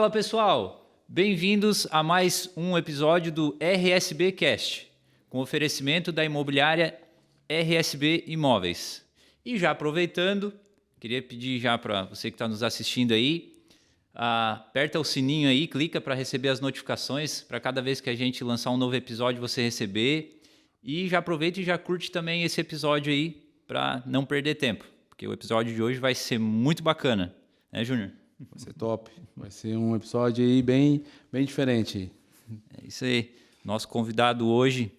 Fala pessoal, bem-vindos a mais um episódio do RSB Cast, com oferecimento da imobiliária RSB Imóveis. E já aproveitando, queria pedir já para você que está nos assistindo aí, aperta o sininho aí, clica para receber as notificações, para cada vez que a gente lançar um novo episódio você receber. E já aproveita e já curte também esse episódio aí, para não perder tempo, porque o episódio de hoje vai ser muito bacana, né, Júnior? Vai ser top. Vai ser um episódio aí bem diferente. É isso aí. Nosso convidado hoje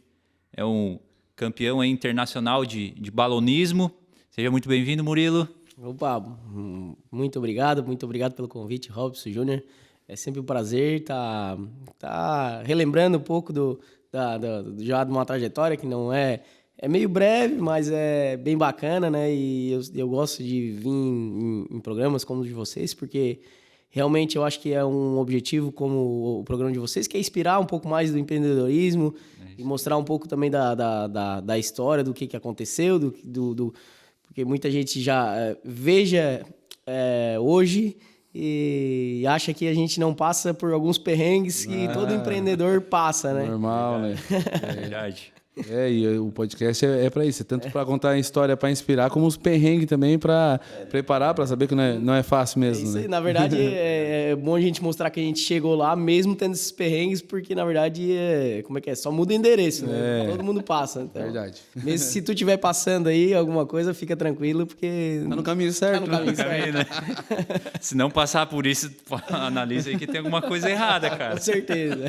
é um campeão aí internacional de balonismo. Seja muito bem-vindo, Murilo. Opa, muito obrigado pelo convite, Robson Júnior. É sempre um prazer tá relembrando um pouco já de uma trajetória que não é meio breve, mas é bem bacana, né? E eu gosto de vir em programas como o de vocês, porque realmente eu acho que é um objetivo como o programa de vocês, que é inspirar um pouco mais do empreendedorismo e mostrar um pouco também da história, do que aconteceu, porque muita gente já veja hoje e acha que a gente não passa por alguns perrengues que todo empreendedor passa, né? Normal, né? É verdade. E o podcast é para isso, tanto para contar a história, para inspirar, como os perrengues também para preparar, para saber que não é fácil mesmo. Isso aí, né? na verdade, é bom a gente mostrar que a gente chegou lá mesmo tendo esses perrengues, porque na verdade só muda o endereço, né? Todo mundo passa. Então, Verdade. Mesmo se tu estiver passando aí alguma coisa, fica tranquilo, porque Tá no caminho certo. tá no caminho certo. Né? Se não passar por isso, analisa aí que tem alguma coisa errada, cara. Com certeza.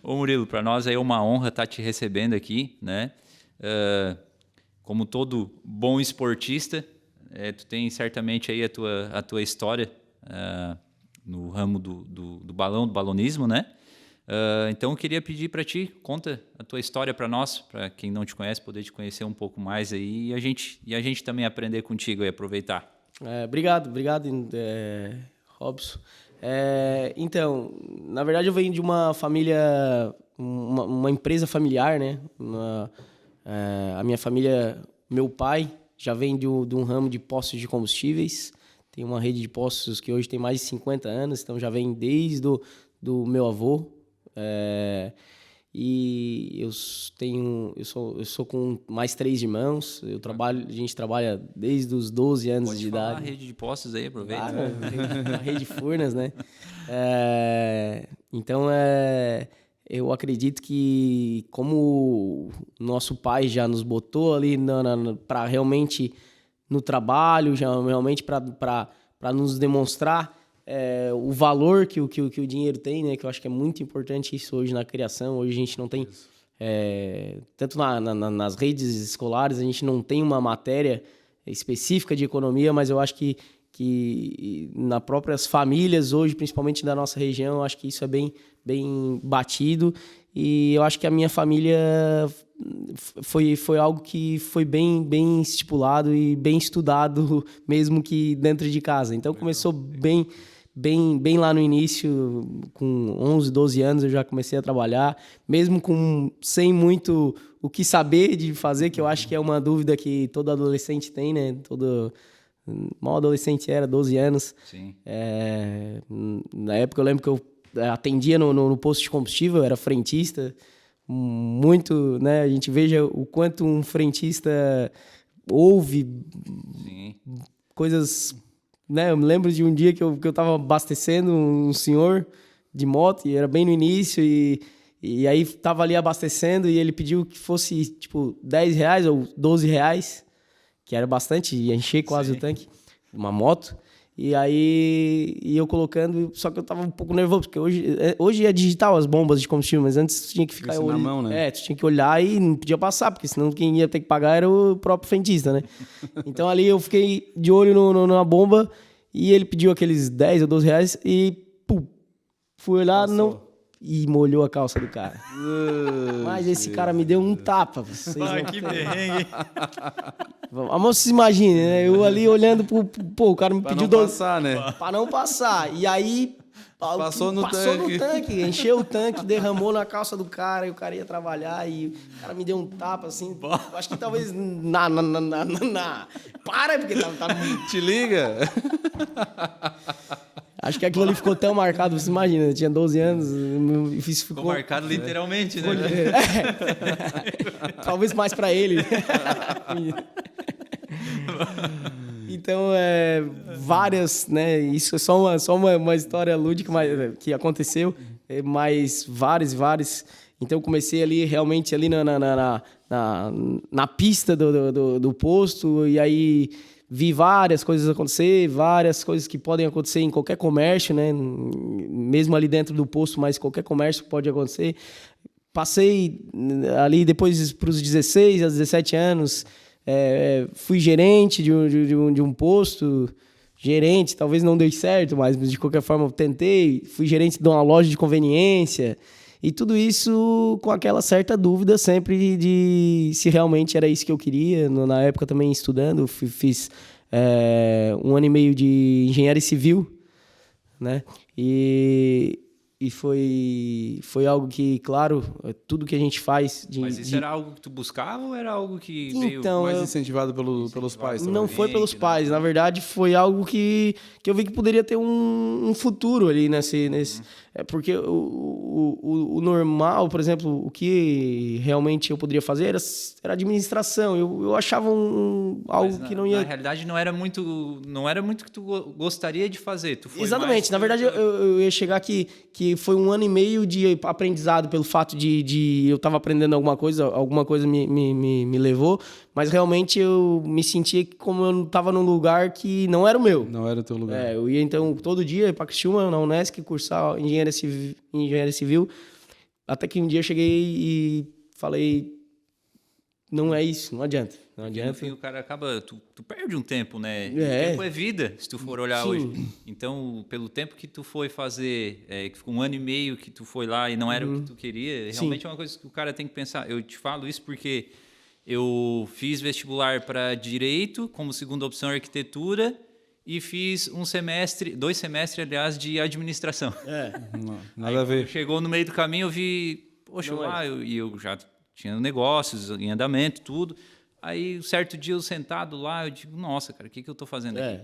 Ô Murilo, para nós é uma honra estar te recebendo aqui, né? Como todo bom esportista, tu tem certamente aí a tua história no ramo do balonismo, né? Então eu queria pedir para ti, conta a tua história para nós, para quem não te conhece, poder te conhecer um pouco mais aí e a gente também aprender contigo e aproveitar. Obrigado, Robson. Então, na verdade eu venho de uma família, uma empresa familiar, né? A minha família, meu pai já vem de um ramo de postos de combustíveis, tem uma rede de postos que hoje tem mais de 50 anos, então já vem desde do meu avô. E eu sou com mais 3 irmãos. A gente trabalha desde os 12 anos Pode de falar idade. a rede de postos aí, aproveita. Claro, a rede Furnas, né? Então, eu acredito que como o nosso pai já nos botou ali para realmente no trabalho, já realmente para nos demonstrar o valor que o dinheiro tem, né? Que eu acho que é muito importante isso hoje na criação. Hoje a gente não tem, tanto nas redes escolares, a gente não tem uma matéria específica de economia, mas eu acho que nas próprias famílias hoje, principalmente da nossa região, eu acho que isso é bem batido. E eu acho que a minha família foi algo que foi bem estipulado e bem estudado, mesmo que dentro de casa. Então começou bem lá no início, com 11, 12 anos eu já comecei a trabalhar, mesmo sem muito o que saber de fazer, que eu acho que é uma dúvida que todo adolescente tem, né? Mal adolescente era, 12 anos. Sim. Na época eu lembro que eu atendia no posto de combustível, eu era frentista, muito, né? A gente veja o quanto um frentista ouve. Sim. Coisas, né? Eu me lembro de um dia que eu tava abastecendo um senhor de moto, e era bem no início, e aí tava ali abastecendo, e ele pediu que fosse, tipo, R$10 ou R$12, que era bastante, ia encher quase o tanque, uma moto. E aí eu colocando, só que eu tava um pouco nervoso, porque hoje é digital as bombas de combustível, mas antes tu tinha que ficar na mão, né? tu tinha que olhar e não podia passar, porque senão quem ia ter que pagar era o próprio frentista, né? Então ali eu fiquei de olho na bomba, e ele pediu aqueles 10 ou 12 reais e fui olhar, e molhou a calça do cara. Mas esse cara me deu um tapa. Que perrengue. Mas vocês imaginem, né? Eu ali olhando o cara me pediu... Pra não passar, né? Pra não passar. E aí... Passou no tanque, encheu o tanque, derramou na calça do cara, e o cara ia trabalhar, e o cara me deu um tapa, assim, acho que talvez para, porque tá... Te liga! Acho que aquilo ali ficou tão marcado, você imagina, eu tinha 12 anos, isso Ficou marcado literalmente, né? Talvez mais pra ele. Então, várias, né? Isso é só uma história lúdica que aconteceu, mas várias. Então, eu comecei ali, realmente, ali na pista do posto, e aí vi várias coisas acontecer, várias coisas que podem acontecer em qualquer comércio, né? Mesmo ali dentro do posto, mas qualquer comércio pode acontecer. Passei ali depois para os 16 aos 17 anos, fui gerente de um posto, gerente, talvez não deu certo, mas de qualquer forma eu tentei. Fui gerente de uma loja de conveniência. E tudo isso com aquela certa dúvida sempre de se realmente era isso que eu queria. Na época também estudando, fiz 1 ano e meio de engenharia civil, né? E foi algo que, claro, tudo que a gente faz... Mas isso era algo que tu buscava ou era algo que veio... Então, Mais incentivado pelos pais também? Não foi pelos pais, na verdade foi algo que eu vi que poderia ter um futuro ali nesse porque o normal, por exemplo, o que realmente eu poderia fazer era administração. Eu achava algo que não ia... Na realidade não era muito que tu gostaria de fazer. Tu foi Exatamente, na verdade eu ia chegar que foi 1 ano e meio de aprendizado pelo fato de eu estava aprendendo alguma coisa me levou, mas realmente eu me sentia como eu estava num lugar que não era o meu. Não era o teu lugar. Eu ia então todo dia para Criciúma, na Unesc, cursar engenharia civil, até que um dia eu cheguei e falei, não é isso, não adianta. No fim, o cara acaba... Tu perde um tempo, né? O É. tempo é vida, se tu for olhar Sim. hoje. Então, pelo tempo que tu foi fazer, que ficou 1 ano e meio que tu foi lá e não era o que tu queria, realmente é uma coisa que o cara tem que pensar. Eu te falo isso porque eu fiz vestibular para Direito, como segunda opção Arquitetura, e fiz 2 semestres, aliás, de Administração. Não, nada a ver. Chegou no meio do caminho, eu vi... Poxa, eu já tinha negócios em andamento, tudo... Aí, um certo dia, eu sentado lá, eu digo, nossa, cara, o que eu tô fazendo aqui?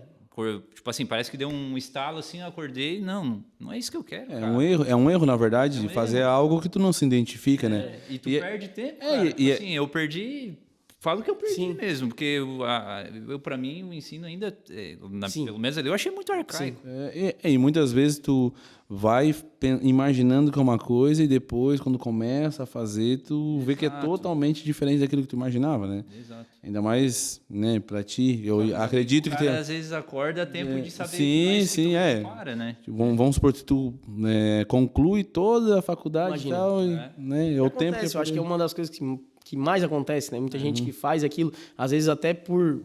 Tipo assim, parece que deu um estalo assim, eu acordei, não é isso que eu quero, cara. É um erro, na verdade, de fazer algo que tu não se identifica, né? E tu perde tempo, cara. Assim, eu perdi... Falo que eu perdi mesmo, porque eu para mim, o ensino ainda, pelo menos ali, eu achei muito arcaico. E muitas vezes tu vai imaginando que é uma coisa e depois, quando começa a fazer, tu vê que é totalmente diferente daquilo que tu imaginava, né? Exato. Ainda mais, né, pra ti. Eu acredito que... às vezes acorda a tempo de saber sim, para, né? Vamos supor que tu conclui toda a faculdade e tal, né? É o tempo que eu acho que é uma das coisas que mais acontece, né? Muita gente que faz aquilo, às vezes até por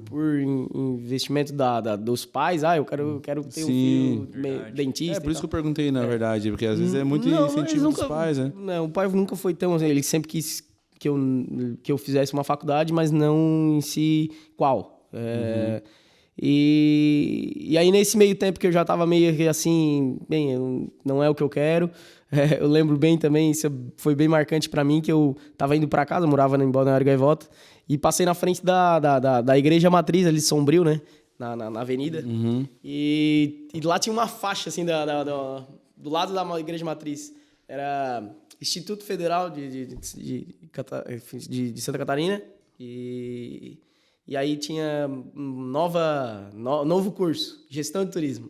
investimento dos pais. Eu quero ter um filho dentista. É por isso que eu perguntei, na verdade, porque às vezes é muito incentivo dos pais, né? Não, o pai nunca foi tão assim, ele sempre quis que eu fizesse uma faculdade, mas não em si qual. E aí, nesse meio tempo que eu já estava meio que assim, não é o que eu quero. Eu lembro bem também, isso foi bem marcante para mim, que eu estava indo para casa, morava em Balneário Gaivota, e passei na frente da igreja matriz ali de Sombrio, né? Na avenida. E lá tinha uma faixa, assim, do lado da igreja matriz. Era Instituto Federal de Santa Catarina. E aí tinha novo curso, Gestão de Turismo.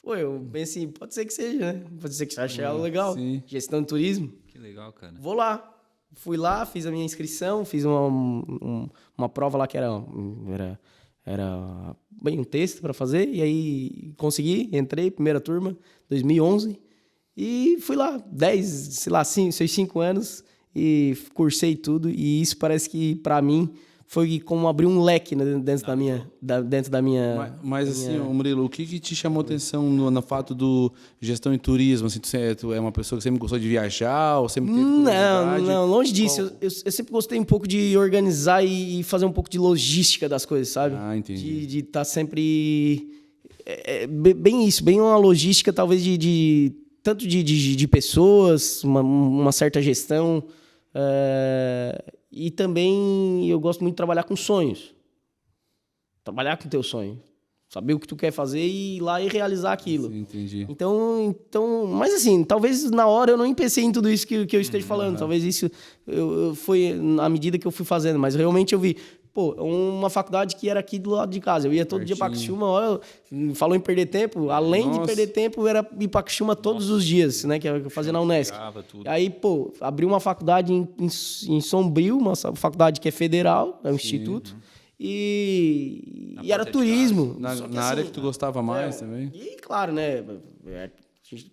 Pô, eu pensei, pode ser que seja, né? Pode ser que você ache ela legal. Sim. Gestão de Turismo. Que legal, cara. Vou lá. Fui lá, fiz a minha inscrição, fiz uma prova lá que era bem um texto para fazer, e aí consegui, entrei, primeira turma, 2011, e fui lá, 5 anos, e cursei tudo, e isso parece que, para mim, foi como abrir um leque, né, dentro da minha... Mas assim, Murilo, o que te chamou atenção no fato do gestão em turismo? Assim, tu é uma pessoa que sempre gostou de viajar ou sempre teve curiosidade? Não, longe disso. Eu sempre gostei um pouco de organizar e fazer um pouco de logística das coisas, sabe? Entendi. De estar sempre... bem isso, bem uma logística talvez tanto de pessoas, uma certa gestão... E também eu gosto muito de trabalhar com sonhos. Trabalhar com o teu sonho. saber o que tu quer fazer e ir lá e realizar aquilo. Sim, entendi. Então, mas assim, talvez na hora eu não pensei em tudo isso que eu esteja falando. Talvez isso foi à medida que eu fui fazendo. Mas realmente eu vi, uma faculdade que era aqui do lado de casa. Eu ia todo dia para Criciúma. Olha, falou em perder tempo. Além de perder tempo, era ir para Criciúma todos os dias, né? Que eu fazia na Unesc. Aí, abri uma faculdade em Sombrio, uma faculdade que é federal, é um instituto. E era turismo. Na área que tu gostava mais também? E claro, né?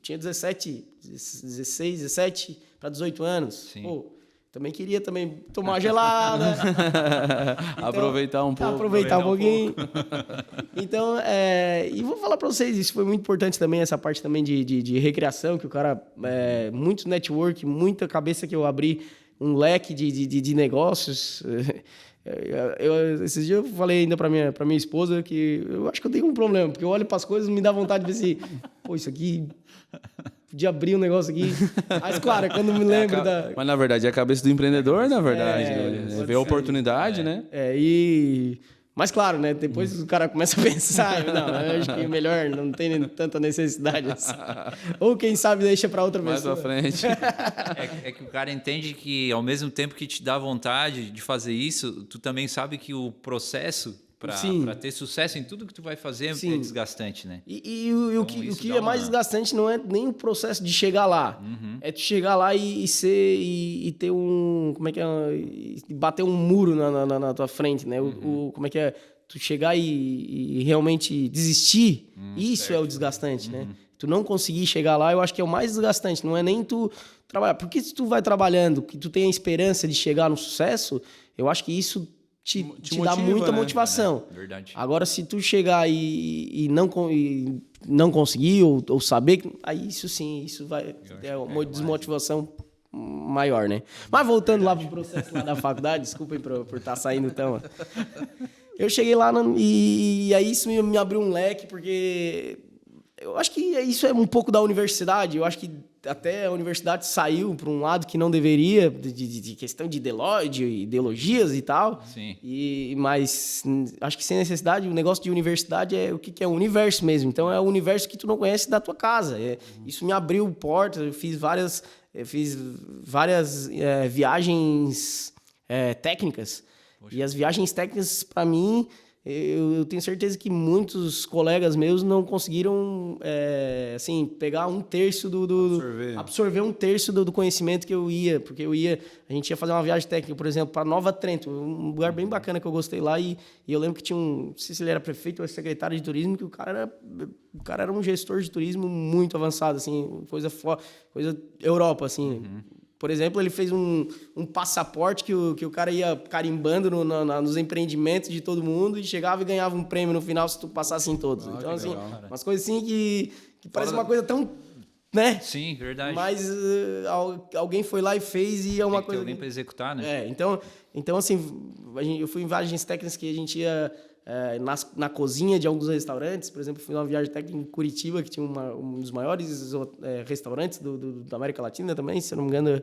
Tinha 16, 17 para 18 anos. Sim. Também queria tomar uma gelada. Então, aproveitar um pouco. Aproveitar um pouquinho. Então, e vou falar para vocês, isso foi muito importante também, essa parte também de recreação, que o cara... muito network, muita cabeça que eu abri, um leque de negócios... esses dias eu falei ainda pra minha esposa que eu acho que eu tenho um problema, porque eu olho pras coisas e me dá vontade de ver se... isso aqui... Podia abrir um negócio aqui. Mas, claro, quando me lembro Mas, na verdade, é a cabeça do empreendedor, na verdade. Ver a oportunidade, né? Mas, claro, né? Depois o cara começa a pensar, não, eu acho que melhor não tem tanta necessidade assim. Ou, quem sabe, deixa para outra pessoa. Mais pra frente. É que o cara entende que, ao mesmo tempo que te dá vontade de fazer isso, tu também sabe que o processo para ter sucesso em tudo que tu vai fazer é desgastante, né? O que é mais desgastante não é nem o processo de chegar lá. É tu chegar lá e ter um... Como é que é? Bater um muro na tua frente, né? Como é que é? Tu chegar e realmente desistir, isso certo. É o desgastante, né? Tu não conseguir chegar lá, eu acho que é o mais desgastante. Não é nem tu trabalhar. Porque se tu vai trabalhando, que tu tem a esperança de chegar no sucesso, eu acho que isso... Te motiva, dá muita motivação. Verdade. Agora, se tu chegar e não conseguir ou saber, aí isso vai ter uma desmotivação maior, né? Mas voltando lá pro processo lá da faculdade, desculpem por estar saindo então. Eu cheguei lá e aí isso me abriu um leque, porque eu acho que isso é um pouco da universidade. Eu acho que até a universidade saiu para um lado que não deveria, de questão de ideologias e tal. Sim. Mas acho que sem necessidade, o negócio de universidade é o que é o universo mesmo. Então é o universo que tu não conhece da tua casa. Isso me abriu portas, eu fiz várias viagens técnicas. Poxa. E as viagens técnicas, para mim... Eu tenho certeza que muitos colegas meus não conseguiram pegar um terço absorver um terço do conhecimento que eu ia, porque a gente ia fazer uma viagem técnica, por exemplo, para Nova Trento, um lugar bem bacana que eu gostei lá, e eu lembro que tinha não sei se ele era prefeito ou secretário de turismo, que o cara era um gestor de turismo muito avançado, assim, coisa Europa, assim. Por exemplo, ele fez um passaporte que o cara ia carimbando nos empreendimentos de todo mundo e chegava e ganhava um prêmio no final se tu passasse em todos. Então, assim, legal, umas coisas assim que parece uma coisa tão... né? Sim, verdade. Mas alguém foi lá e fez e é uma coisa... Tem alguém para executar, né? Então, assim, eu fui em viagens técnicas que a gente ia... na cozinha de alguns restaurantes, por exemplo, fui numa viagem técnica em Curitiba, que tinha um dos maiores restaurantes da América Latina também, se eu não me engano,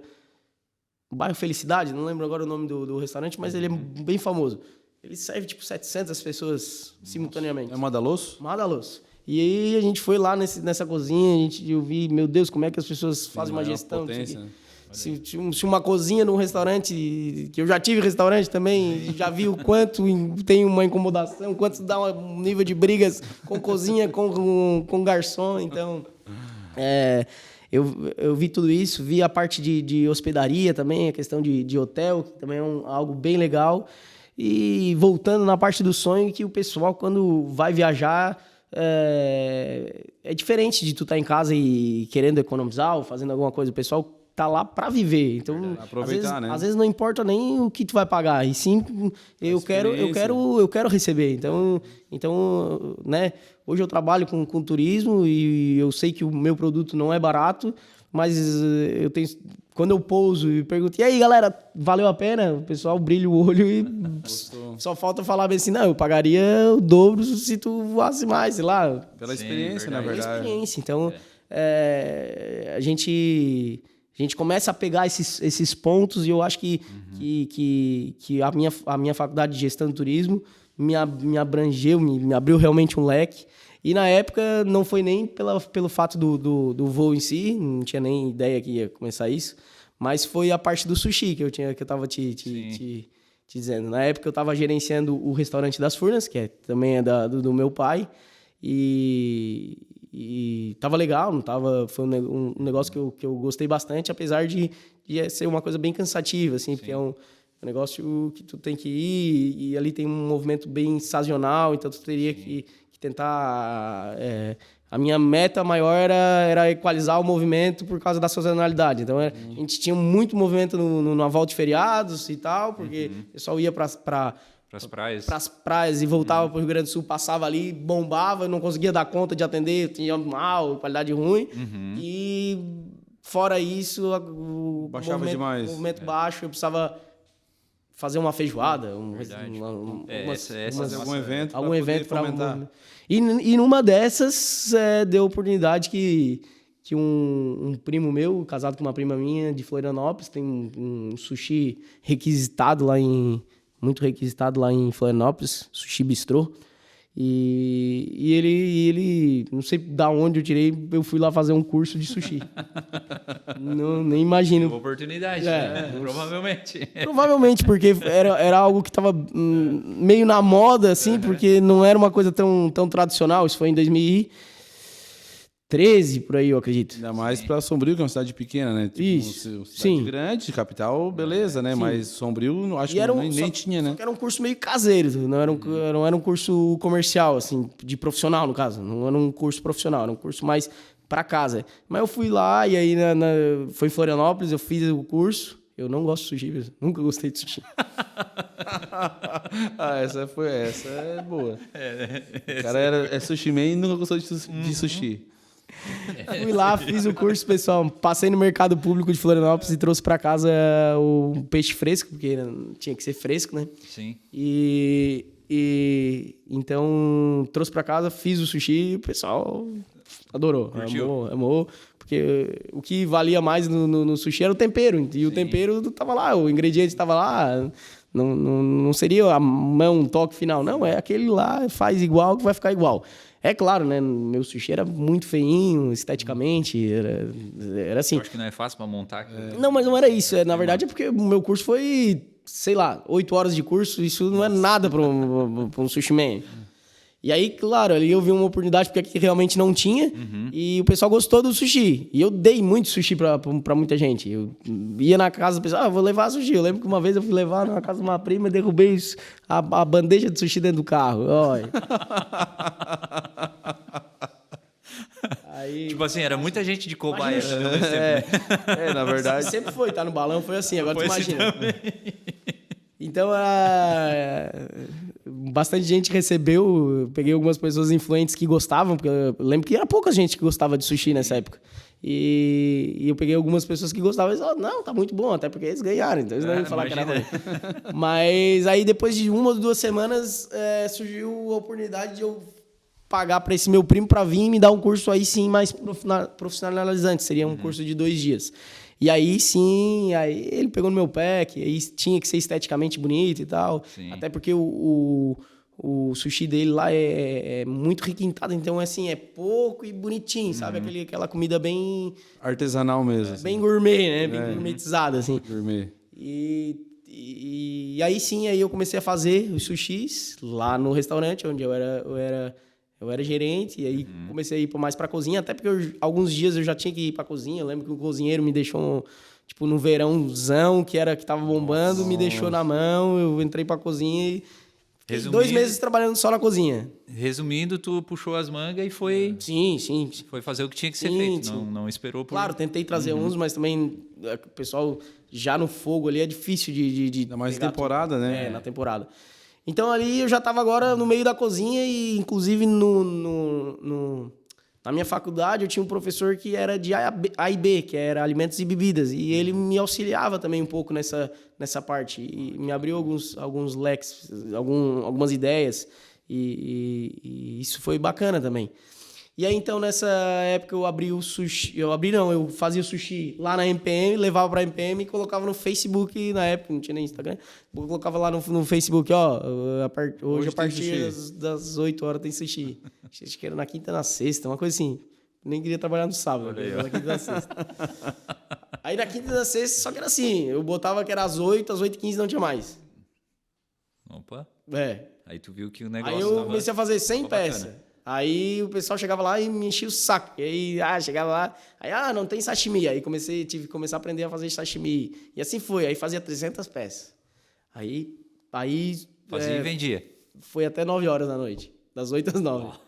o bairro Felicidade, não lembro agora o nome do restaurante, mas ele é bem famoso. Ele serve, 700 pessoas simultaneamente. É Madalosso? Madalosso. E aí a gente foi lá nessa cozinha, eu vi, meu Deus, como é que as pessoas fazem uma gestão. Potência, né? Se uma cozinha num restaurante, que eu já tive restaurante também, já vi o quanto tem uma incomodação, quanto dá um nível de brigas com cozinha, com garçom. Então, eu vi tudo isso, vi a parte de hospedaria também, a questão de hotel, que também é algo bem legal. E voltando na parte do sonho, que o pessoal, quando vai viajar, é diferente de tu estar em casa e querendo economizar ou fazendo alguma coisa. O pessoal tá lá para viver. Então, às vezes não importa nem o que tu vai pagar, e sim eu quero receber. Então, né, hoje eu trabalho com turismo e eu sei que o meu produto não é barato, mas quando eu pouso e pergunto: "E aí, galera, valeu a pena?", o pessoal brilha o olho e só falta falar bem assim: "Não, eu pagaria o dobro se tu voasse mais", sei lá. Pela experiência, na verdade. Pela experiência. Então, a gente começa a pegar esses pontos, e eu acho que a minha faculdade de gestão de turismo me abrangeu, me abriu realmente um leque. E na época não foi nem pelo fato do voo em si, não tinha nem ideia que ia começar isso, mas foi a parte do sushi que eu estava te dizendo. Na época eu estava gerenciando o restaurante das Furnas, que também é do meu pai, e tava legal, não tava, foi um negócio que eu gostei bastante, apesar de ser uma coisa bem cansativa, assim, porque é um negócio que tu tem que ir, e ali tem um movimento bem sazonal, então tu teria que tentar... a minha meta maior era equalizar o movimento por causa da sazonalidade. Então, a gente tinha muito movimento na volta de feriados e tal, porque o pessoal ia para as praias e voltava para o Rio Grande do Sul, passava ali, bombava, não conseguia dar conta de atender, tinha mal, qualidade ruim. E, fora isso, o movimento baixo, eu precisava fazer uma feijoada, algum evento para aumentar. E numa dessas, deu oportunidade que um primo meu, casado com uma prima minha de Florianópolis, tem um sushi muito requisitado lá em Florianópolis, Sushi Bistrô. E ele, não sei da onde eu fui lá fazer um curso de sushi. Nem imagino. Uma oportunidade, né? Provavelmente. Provavelmente, porque era algo que estava meio na moda, assim, porque não era uma coisa tão tradicional. Isso foi em 2013, por aí, eu acredito. Ainda mais para Sombrio, que é uma cidade pequena, né? Tipo, isso. Cidade grande, capital, beleza, né? Sim. Mas Sombrio, acho que nem tinha, né? Só que era um curso meio caseiro, não era um curso comercial, assim, de profissional, no caso. Não era um curso profissional, era um curso mais para casa. Mas eu fui lá e aí foi em Florianópolis, eu fiz o curso. Eu não gosto de sushi, nunca gostei de sushi. Essa é boa. O cara é sushi man e nunca gostou de sushi. Fui lá, fiz o curso, pessoal. Passei no mercado público de Florianópolis e trouxe para casa o peixe fresco, porque tinha que ser fresco, né? Sim. Então trouxe para casa, fiz o sushi e o pessoal adorou. Curtiu. Amou, porque o que valia mais no sushi era o tempero. E o tempero tava lá, o ingrediente estava lá. Não seria a mão, um toque final. Não, é aquele lá, faz igual que vai ficar igual. É claro, né? Meu sushi era muito feinho, esteticamente, era assim. Eu acho que não é fácil para montar. Não, mas não era isso. Na verdade, é porque o meu curso foi, sei lá, 8 horas de curso. Isso não é nada para um sushi man. E aí, claro, ali eu vi uma oportunidade porque aqui realmente não tinha. E o pessoal gostou do sushi. E eu dei muito sushi pra muita gente. Eu ia na casa do pessoal, vou levar sushi. Eu lembro que uma vez eu fui levar na casa de uma prima e derrubei a bandeja de sushi dentro do carro. Olha. Aí, tipo assim, era muita gente de cobaia. Na verdade. Sempre foi, tá no balão, foi assim. Agora tu imagina. Então, bastante gente recebeu. Eu peguei algumas pessoas influentes que gostavam, porque eu lembro que era pouca gente que gostava de sushi nessa época. E eu peguei algumas pessoas que gostavam e falaram, não, tá muito bom, até porque eles ganharam, então eles não iam falar que era ruim. Mas aí, depois de 1 ou 2 semanas, surgiu a oportunidade de eu pagar para esse meu primo para vir e me dar um curso aí sim mais profissionalizante. Seria um curso de 2 dias. E aí sim, aí ele pegou no meu pé, que aí tinha que ser esteticamente bonito e tal. Sim. Até porque o sushi dele lá é muito requintado, então assim, é pouco e bonitinho, sabe? Aquela comida bem... artesanal mesmo. Bem gourmet, né? Bem gourmetizada, assim. Gourmet. E aí sim, aí eu comecei a fazer os sushis lá no restaurante, onde eu era gerente, e aí comecei a ir mais pra cozinha, até porque alguns dias eu já tinha que ir pra cozinha. Eu lembro que o cozinheiro me deixou, tipo, no verãozão, que tava bombando, me deixou na mão, eu entrei pra cozinha e fiquei 2 meses trabalhando só na cozinha. Resumindo, tu puxou as mangas e foi... Sim. Foi fazer o que tinha que ser feito, não esperou por... Claro, tentei trazer uns, mas também o pessoal já no fogo ali é difícil de ainda mais temporada, né? Na temporada. Então, ali eu já estava agora no meio da cozinha e, inclusive, na minha faculdade, eu tinha um professor que era de A e B, que era alimentos e bebidas. E ele me auxiliava também um pouco nessa parte. E me abriu alguns leques, algumas ideias. E isso foi bacana também. E aí, então, nessa época, eu abri o sushi... eu fazia o sushi lá na MPM, levava pra MPM e colocava no Facebook, na época, não tinha nem Instagram. Eu colocava lá no Facebook, ó, hoje a partir das 8 horas tem sushi. Acho que era na quinta e na sexta, uma coisa assim. Nem queria trabalhar no sábado, na quinta e na sexta. Aí na quinta e na sexta, só que era assim, eu botava que era às 8h15 não tinha mais. Opa. Aí tu viu que o negócio Aí eu comecei a fazer 100 peças. Bacana. Aí o pessoal chegava lá e me enchia o saco. E aí, chegava lá, aí, não tem sashimi. Aí tive que começar a aprender a fazer sashimi. E assim foi, aí fazia 300 peças. Aí fazia e vendia. Foi até 9 horas da noite, das 8 às 9.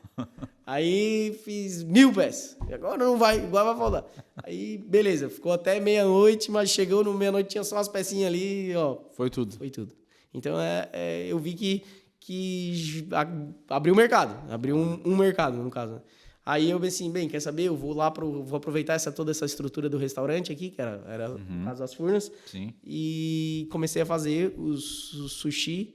Aí fiz 1000 peças. E agora não vai, igual vai faltar. Aí, beleza, ficou até meia-noite, mas chegou no meia-noite, tinha só umas pecinhas ali, ó. Foi tudo. Então, eu vi que abriu o mercado. Abriu um mercado, no caso. Né? Aí eu pensei, bem, quer saber? Eu vou lá, vou aproveitar toda essa estrutura do restaurante aqui, que era no caso das Furnas. Sim. E comecei a fazer os sushi.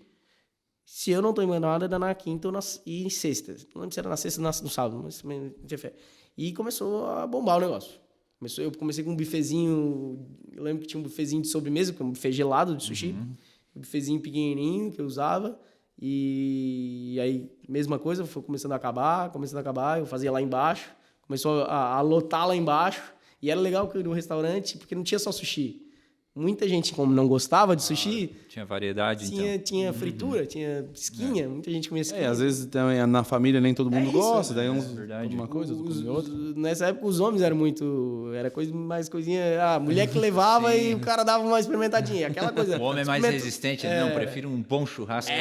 Se eu não estou enganado, era na quinta e sexta. Não lembro se era na sexta ou no sábado, mas também não tinha fé. E começou a bombar o negócio. Eu comecei com um bifezinho. Eu lembro que tinha um bifezinho de sobremesa, que é um bifê gelado de sushi. Um bifezinho pequenininho que eu usava. E aí, mesma coisa, foi começando a acabar. Eu fazia lá embaixo. Começou a lotar lá embaixo. E era legal que no restaurante, porque não tinha só sushi. Muita gente, como não gostava de sushi... Tinha variedade, Tinha fritura, tinha esquinha. Muita gente comia esquinha. Às vezes também na família nem todo mundo gosta. Daí verdade. Uma coisa, outra. Nessa época, os homens eram muito... Era mais coisinha... A mulher que levava e o cara dava uma experimentadinha. Aquela coisa... O homem é mais resistente. Não, prefiro um bom churrasco.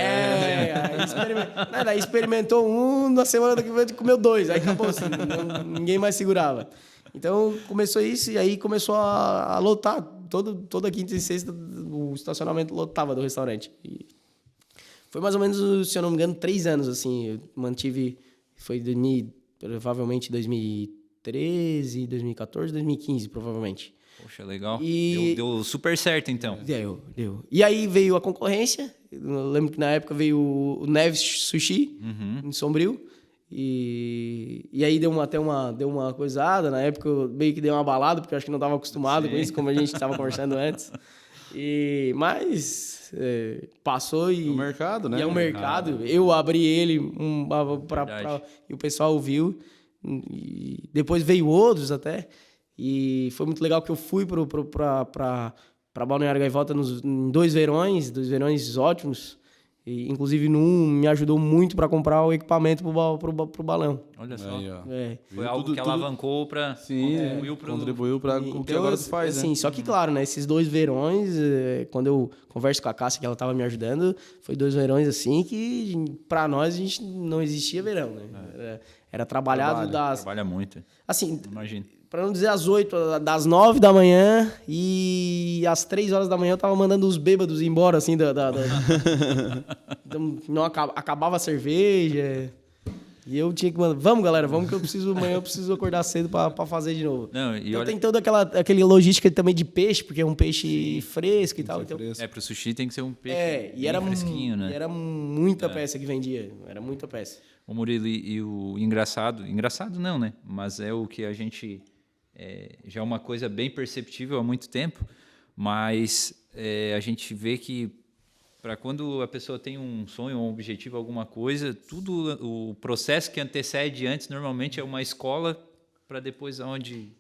Daí experimentou um, na semana da que vem comeu 2. Aí acabou assim. Ninguém mais segurava. Então, começou isso e aí começou a lotar. Toda quinta e sexta o estacionamento lotava do restaurante. E foi mais ou menos, se eu não me engano, 3 anos, assim. Eu mantive... Foi provavelmente 2013, 2014, 2015, provavelmente. Poxa, legal. Deu super certo, então. Deu. E aí veio a concorrência. Eu lembro que na época veio o Neves Sushi, em Sombrio. E aí deu uma coisada. Na época eu meio que dei uma balada, porque eu acho que não estava acostumado com isso, como a gente estava conversando antes. Mas passou e... É o mercado, né? E é um mercado. Eu abri ele e o pessoal ouviu. E depois veio outros até. E foi muito legal que eu fui para Balneário Gaivota em 2 verões ótimos. E, inclusive, num me ajudou muito para comprar o equipamento pro balão. Olha só. Aí, Foi algo que alavancou para... Contribuiu para o que agora se faz, assim, né? Só que, claro, né? Esses 2 verões, quando eu converso com a Cássia, que ela estava me ajudando, foi 2 verões, assim, que para nós a gente não existia verão, né? Era trabalhado Trabalha muito. Assim, imagino. Para não dizer às 8, das 9 da manhã e às 3 horas da manhã eu tava mandando os bêbados ir embora, assim, não acabava a cerveja. E eu tinha que mandar, vamos galera, vamos que amanhã eu preciso acordar cedo para fazer de novo. Não, então tem toda aquela logística também de peixe, porque é um peixe fresco e tal. Então, pro sushi tem que ser um peixe fresquinho, né? E era muita peça que vendia, era muita peça. O Murilo, e o engraçado não, né? Mas é o que a gente... já é uma coisa bem perceptível há muito tempo, mas a gente vê que para quando a pessoa tem um sonho, um objetivo, alguma coisa, tudo o processo que antecede antes normalmente é uma escola para depois onde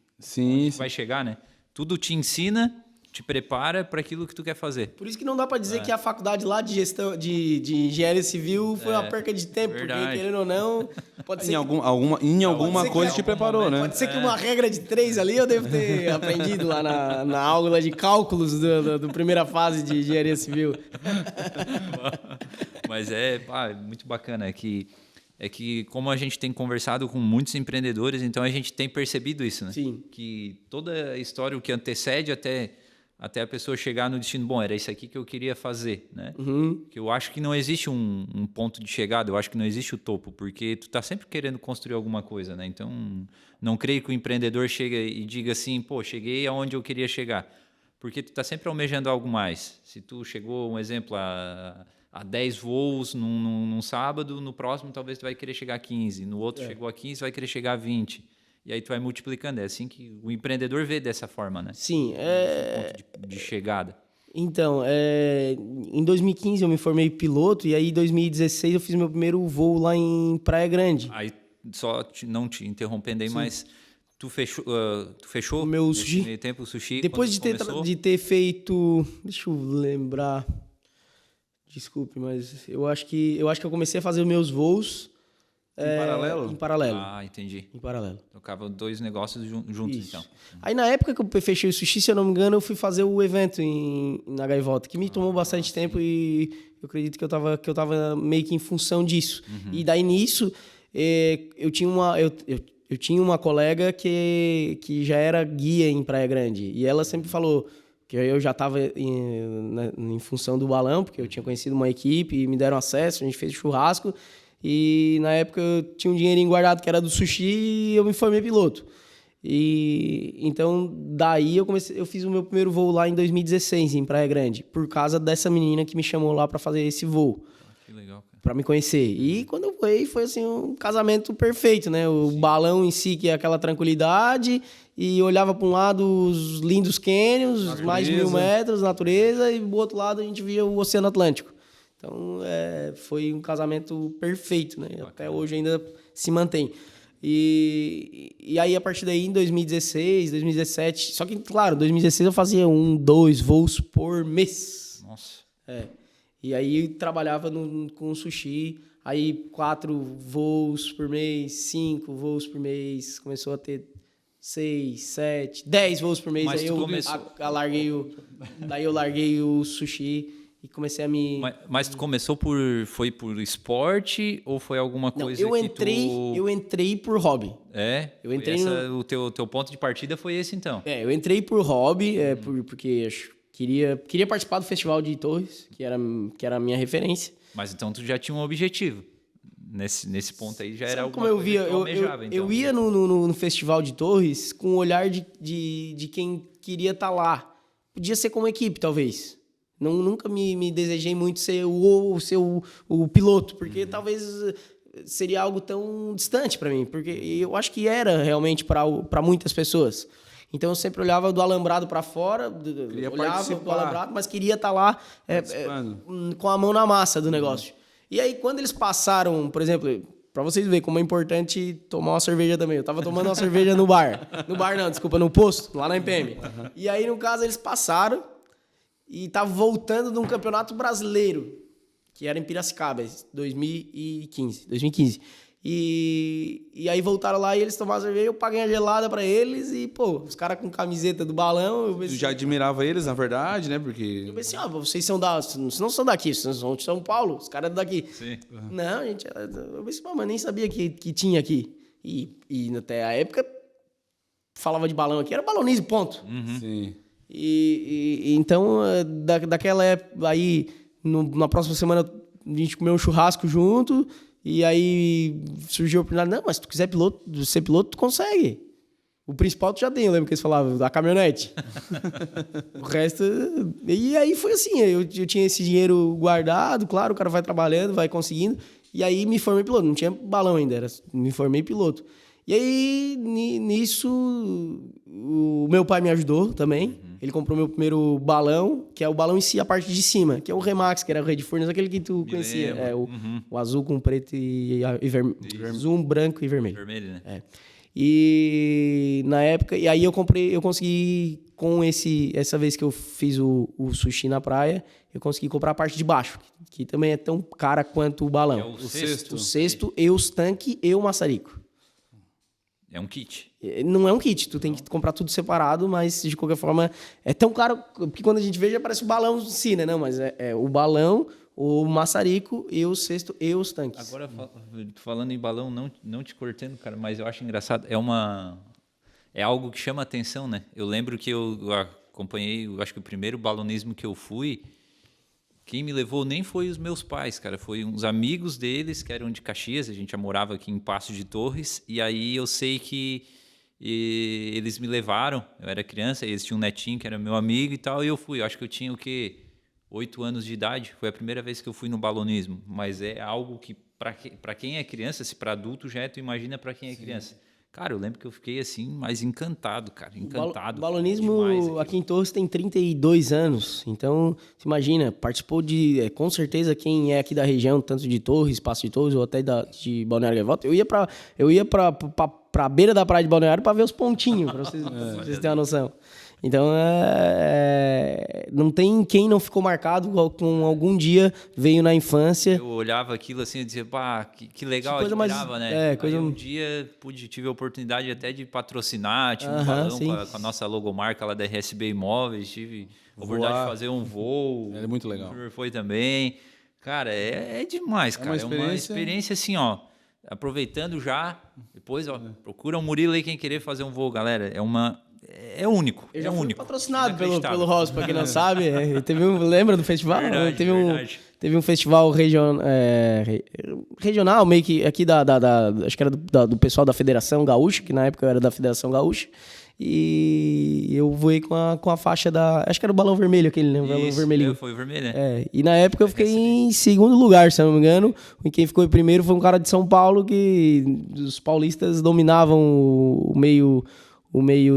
vai chegar, né? Tudo te ensina, te prepara para aquilo que tu quer fazer. Por isso que não dá para dizer que a faculdade lá de gestão de engenharia civil foi uma perca de tempo, verdade. Porque querendo ou não, pode ser em alguma coisa te preparou, né? Pode ser que uma regra de 3 ali eu devo ter aprendido lá na aula de cálculos do primeira fase de engenharia civil. Mas muito bacana, é que como a gente tem conversado com muitos empreendedores, então a gente tem percebido isso, né? Sim. Que toda a história, o que antecede até a pessoa chegar no destino, bom, era isso aqui que eu queria fazer, né? Que eu acho que não existe um ponto de chegada, eu acho que não existe o topo, porque tu tá sempre querendo construir alguma coisa, né? Então, não creio que o empreendedor chegue e diga assim, pô, cheguei aonde eu queria chegar, porque tu tá sempre almejando algo mais. Se tu chegou, um exemplo, a 10 voos num sábado, no próximo talvez tu vai querer chegar a 15, no outro chegou a 15, vai querer chegar a 20. E aí tu vai multiplicando. É assim que o empreendedor vê dessa forma, né? Sim, Ponto de chegada. Então, em 2015 eu me formei piloto e aí em 2016 eu fiz meu primeiro voo lá em Praia Grande. Aí, não te interrompendo aí, mas tu fechou O meu nesse sushi? meio tempo o sushi Depois quando de ter feito... Deixa eu lembrar. Desculpe, mas eu acho que eu comecei a fazer os meus voos... Em paralelo? Em paralelo. Ah, entendi. Em paralelo. Tocava 2 negócios juntos, Isso. então. Aí na época que eu fechei o sushi, se eu não me engano, eu fui fazer o evento na Gaivota, que me tomou bastante tempo e eu acredito que eu tava meio que em função disso. E daí nisso, eu tinha uma colega que já era guia em Praia Grande. E ela sempre falou que eu já estava em função do balão, porque eu tinha conhecido uma equipe e me deram acesso, a gente fez churrasco. E na época eu tinha um dinheirinho guardado que era do sushi e eu me formei piloto. E então daí eu fiz o meu primeiro voo lá em 2016 em Praia Grande, por causa dessa menina que me chamou lá para fazer esse voo. Que legal, cara. Para me conhecer. E quando eu fui, foi assim um casamento perfeito, né? O balão em si, que é aquela tranquilidade, e olhava para um lado os lindos cânions, mais de 1.000 metros, natureza, e do outro lado a gente via o Oceano Atlântico. Então, foi um casamento perfeito, né? Bacana. Até hoje ainda se mantém. E aí, a partir daí, em 2016, 2017... Só que, claro, em 2016 eu fazia 2 voos por mês. Nossa. E aí, trabalhava com sushi. Aí, 4 voos por mês, 5 voos por mês. Começou a ter 6, 7, 10 voos por mês. Mas aí daí eu larguei o sushi... E comecei a me... Mas tu começou foi por esporte ou foi alguma coisa eu entrei por hobby. Eu entrei o teu ponto de partida foi esse, então? Eu entrei por hobby, porque queria participar do Festival de Torres, que era a minha referência. Mas então tu já tinha um objetivo. Nesse ponto aí já era alguma como coisa que tu almejava, então. Eu ia no Festival de Torres com o olhar de quem queria estar lá. Podia ser como equipe, talvez. Nunca me desejei muito ser o piloto, porque talvez seria algo tão distante para mim, porque eu acho que era realmente para muitas pessoas. Então eu sempre olhava do alambrado para fora, olhava do alambrado, mas queria estar lá com a mão na massa do negócio. E aí quando eles passaram, por exemplo, para vocês verem como é importante tomar uma cerveja também. Eu tava tomando uma cerveja no bar. No bar não, desculpa, no posto, lá na MPM. E aí no caso eles passaram e tava voltando de um campeonato brasileiro, que era em Piracicaba, 2015. E aí voltaram lá e eles tomaram cerveja, eu paguei a gelada pra eles e, pô, os caras com camiseta do balão... Eu pensei, tu já admirava eles, na verdade, né? Porque... Eu pensei, vocês não são daqui, vocês são de São Paulo, os caras daqui. Sim. Não, gente, eu pensei, mas nem sabia que tinha aqui. E até a época, falava de balão aqui, era balonismo, ponto. Uhum. Sim. E então, daquela época, aí, na próxima semana, a gente comeu um churrasco junto, e aí surgiu a oportunidade, não, mas se tu quiser ser piloto, tu consegue. O principal tu já tem, eu lembro que eles falavam, da caminhonete. O resto... E aí foi assim, eu tinha esse dinheiro guardado, claro, o cara vai trabalhando, vai conseguindo, e aí me formei piloto, não tinha balão ainda, me formei piloto. E aí, nisso, o meu pai me ajudou também. Uhum. Ele comprou meu primeiro balão, que é o balão em si, a parte de cima, que é o Remax, que era o Red Furnace, aquele que tu conhecia. O azul com preto e vermelho. Azul, branco e vermelho. Vermelho, né? E na época... E aí eu consegui, com essa vez que eu fiz o sushi na praia, eu consegui comprar a parte de baixo, que também é tão cara quanto o balão. É o cesto. O cesto, e os tanques e o maçarico. É um kit. Não é um kit, tu tem que comprar tudo separado, mas de qualquer forma é tão caro que quando a gente vê já parece o balão em si, né? Não, mas é o balão, o maçarico e o cesto e os tanques. Agora, falando em balão, não te cortando, cara, mas eu acho engraçado. É algo que chama atenção, né? Eu lembro que eu acompanhei, eu acho que o primeiro balonismo que eu fui, quem me levou nem foi os meus pais, cara. Foi uns amigos deles que eram de Caxias. A gente já morava aqui em Paços de Torres. E aí eu sei que eles me levaram. Eu era criança, eles tinham um netinho que era meu amigo e tal. E eu fui. Eu acho que eu tinha o quê? 8 anos de idade, foi a primeira vez que eu fui no balonismo, mas é algo que para quem é criança, se para adulto já é, tu imagina para quem é criança. Cara, eu lembro que eu fiquei assim, mais encantado, cara, encantado. O balonismo aqui em Torres tem 32 anos, então, você imagina, participou com certeza quem é aqui da região, tanto de Torres, Passo de Torres, ou até de Balneário Gaivota, eu ia pra beira da praia de Balneário para ver os pontinhos, pra vocês terem uma noção. Então, não tem quem não ficou marcado com algum dia veio na infância. Eu olhava aquilo assim e dizia, pá, que legal, coisa admirava, mais, né? coisa... Aí um dia tive a oportunidade até de patrocinar, tive um balão com a nossa logomarca lá da RSB Imóveis, tive a oportunidade de fazer um voo. É muito legal. Foi também. Cara, é demais, cara. É uma experiência assim, ó. Aproveitando já, depois, ó, procura um Murilo aí quem querer fazer um voo, galera. É único. Eu já fui único. Patrocinado pelo Ross, pra quem não sabe. Lembra do festival? Verdade, teve um festival regional, meio que aqui acho que era do pessoal da Federação Gaúcha, que na época eu era da Federação Gaúcha. E eu voei com a faixa acho que era o balão vermelho aquele, né? O balão vermelhinho. Foi o vermelho, né? E na época eu fiquei em segundo lugar, se eu não me engano. E quem ficou em primeiro foi um cara de São Paulo, que os paulistas dominavam o meio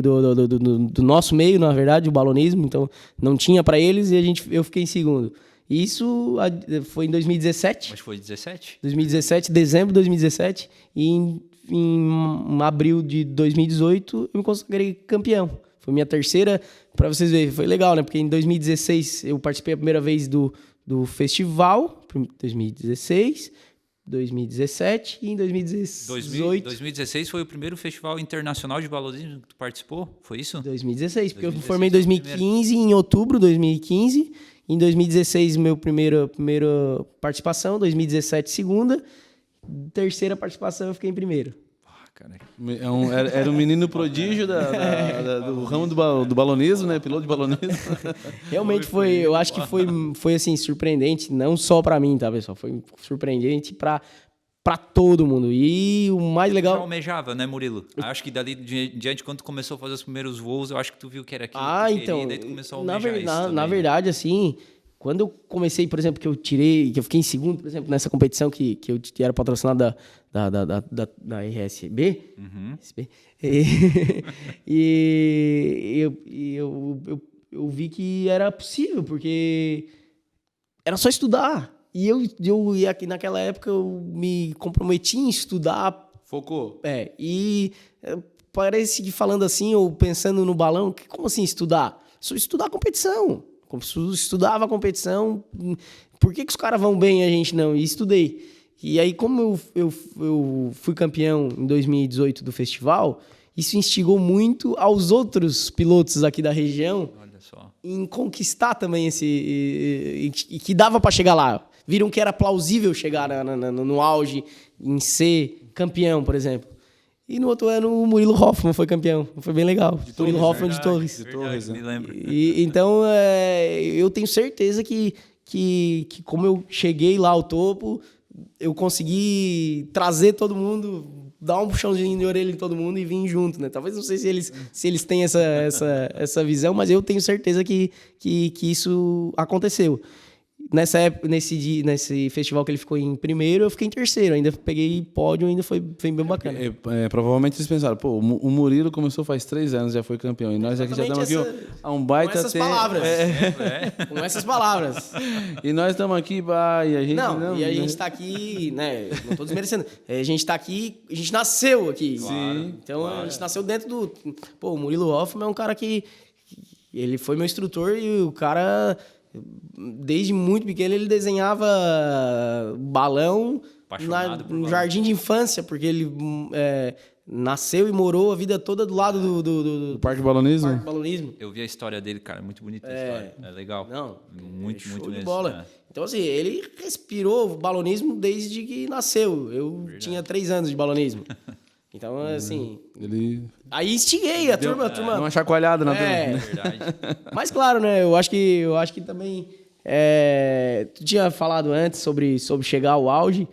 do nosso meio, na verdade, o balonismo. Então não tinha para eles e eu fiquei em segundo. Isso foi em 2017. Acho que foi 17? 2017, dezembro de 2017. E em abril de 2018 eu me consagrei campeão. Foi minha terceira, para vocês verem, foi legal, né? Porque em 2016 eu participei a primeira vez do festival, 2016, 2017 e em 2018... 2016 foi o primeiro festival internacional de balonismo que tu participou? Foi isso? 2016, porque eu me formei em 2015, em outubro de 2015. Em 2016, meu primeira participação, 2017, segunda. Terceira participação, eu fiquei em primeiro. Era um menino prodígio do ramo do balonismo, né? Piloto de balonismo. Realmente eu acho que foi assim, surpreendente, não só pra mim, tá, pessoal? Foi surpreendente pra todo mundo. E o mais legal... Já almejava, né, Murilo? Acho que dali diante, quando tu começou a fazer os primeiros voos, eu acho que tu viu que era aquilo que tu queria, e daí tu começou a almejar isso também, na verdade, assim... Quando eu comecei, por exemplo, que eu fiquei em segundo, por exemplo, nessa competição que era patrocinada da RSB, e eu vi que era possível, porque era só estudar. E eu aqui naquela época eu me comprometi em estudar. Focou? E parece que falando assim, ou pensando no balão, como assim estudar? Só estudar a competição. Estudava a competição, por que os caras vão bem e a gente não? E estudei. E aí, como eu fui campeão em 2018 do festival, isso instigou muito aos outros pilotos aqui da região em conquistar também e que dava para chegar lá. Viram que era plausível chegar no auge, em ser campeão, por exemplo. E no outro ano o Murilo Hoffman foi campeão. Foi bem legal. Murilo Hoffman de Torres. De Torres, me lembro. Então, eu tenho certeza que como eu cheguei lá ao topo, eu consegui trazer todo mundo, dar um puxãozinho de orelha em todo mundo e vir junto, né? Talvez, não sei se eles têm essa visão, mas eu tenho certeza que isso aconteceu. Nessa época, nesse festival que ele ficou em primeiro, eu fiquei em terceiro. Ainda peguei pódio, ainda foi bem bacana. Provavelmente eles pensaram, pô, o Murilo começou faz 3 anos, já foi campeão. E nós aqui já estamos aqui a um baita... Com essas palavras. Com essas palavras. E nós estamos aqui, e a gente... Não, e a gente está aqui, né? Não estou desmerecendo. A gente está aqui, a gente nasceu aqui. Sim. Então, a gente nasceu dentro do... Pô, o Murilo Hoffman é um cara que... Ele foi meu instrutor e o cara... Desde muito pequeno ele desenhava balão no jardim de infância, porque ele nasceu e morou a vida toda do lado do Parque Balonismo. Parque Balonismo. Eu vi a história dele, cara, muito bonita a história. É legal. Não, muito show mesmo. De bola. Então, assim, ele respirou balonismo desde que nasceu. Eu tinha 3 anos de balonismo. Então, assim... Aí instiguei a turma. Deu uma chacoalhada na turma. É verdade. Mas, claro, né? Eu acho que também... tu tinha falado antes sobre chegar ao auge.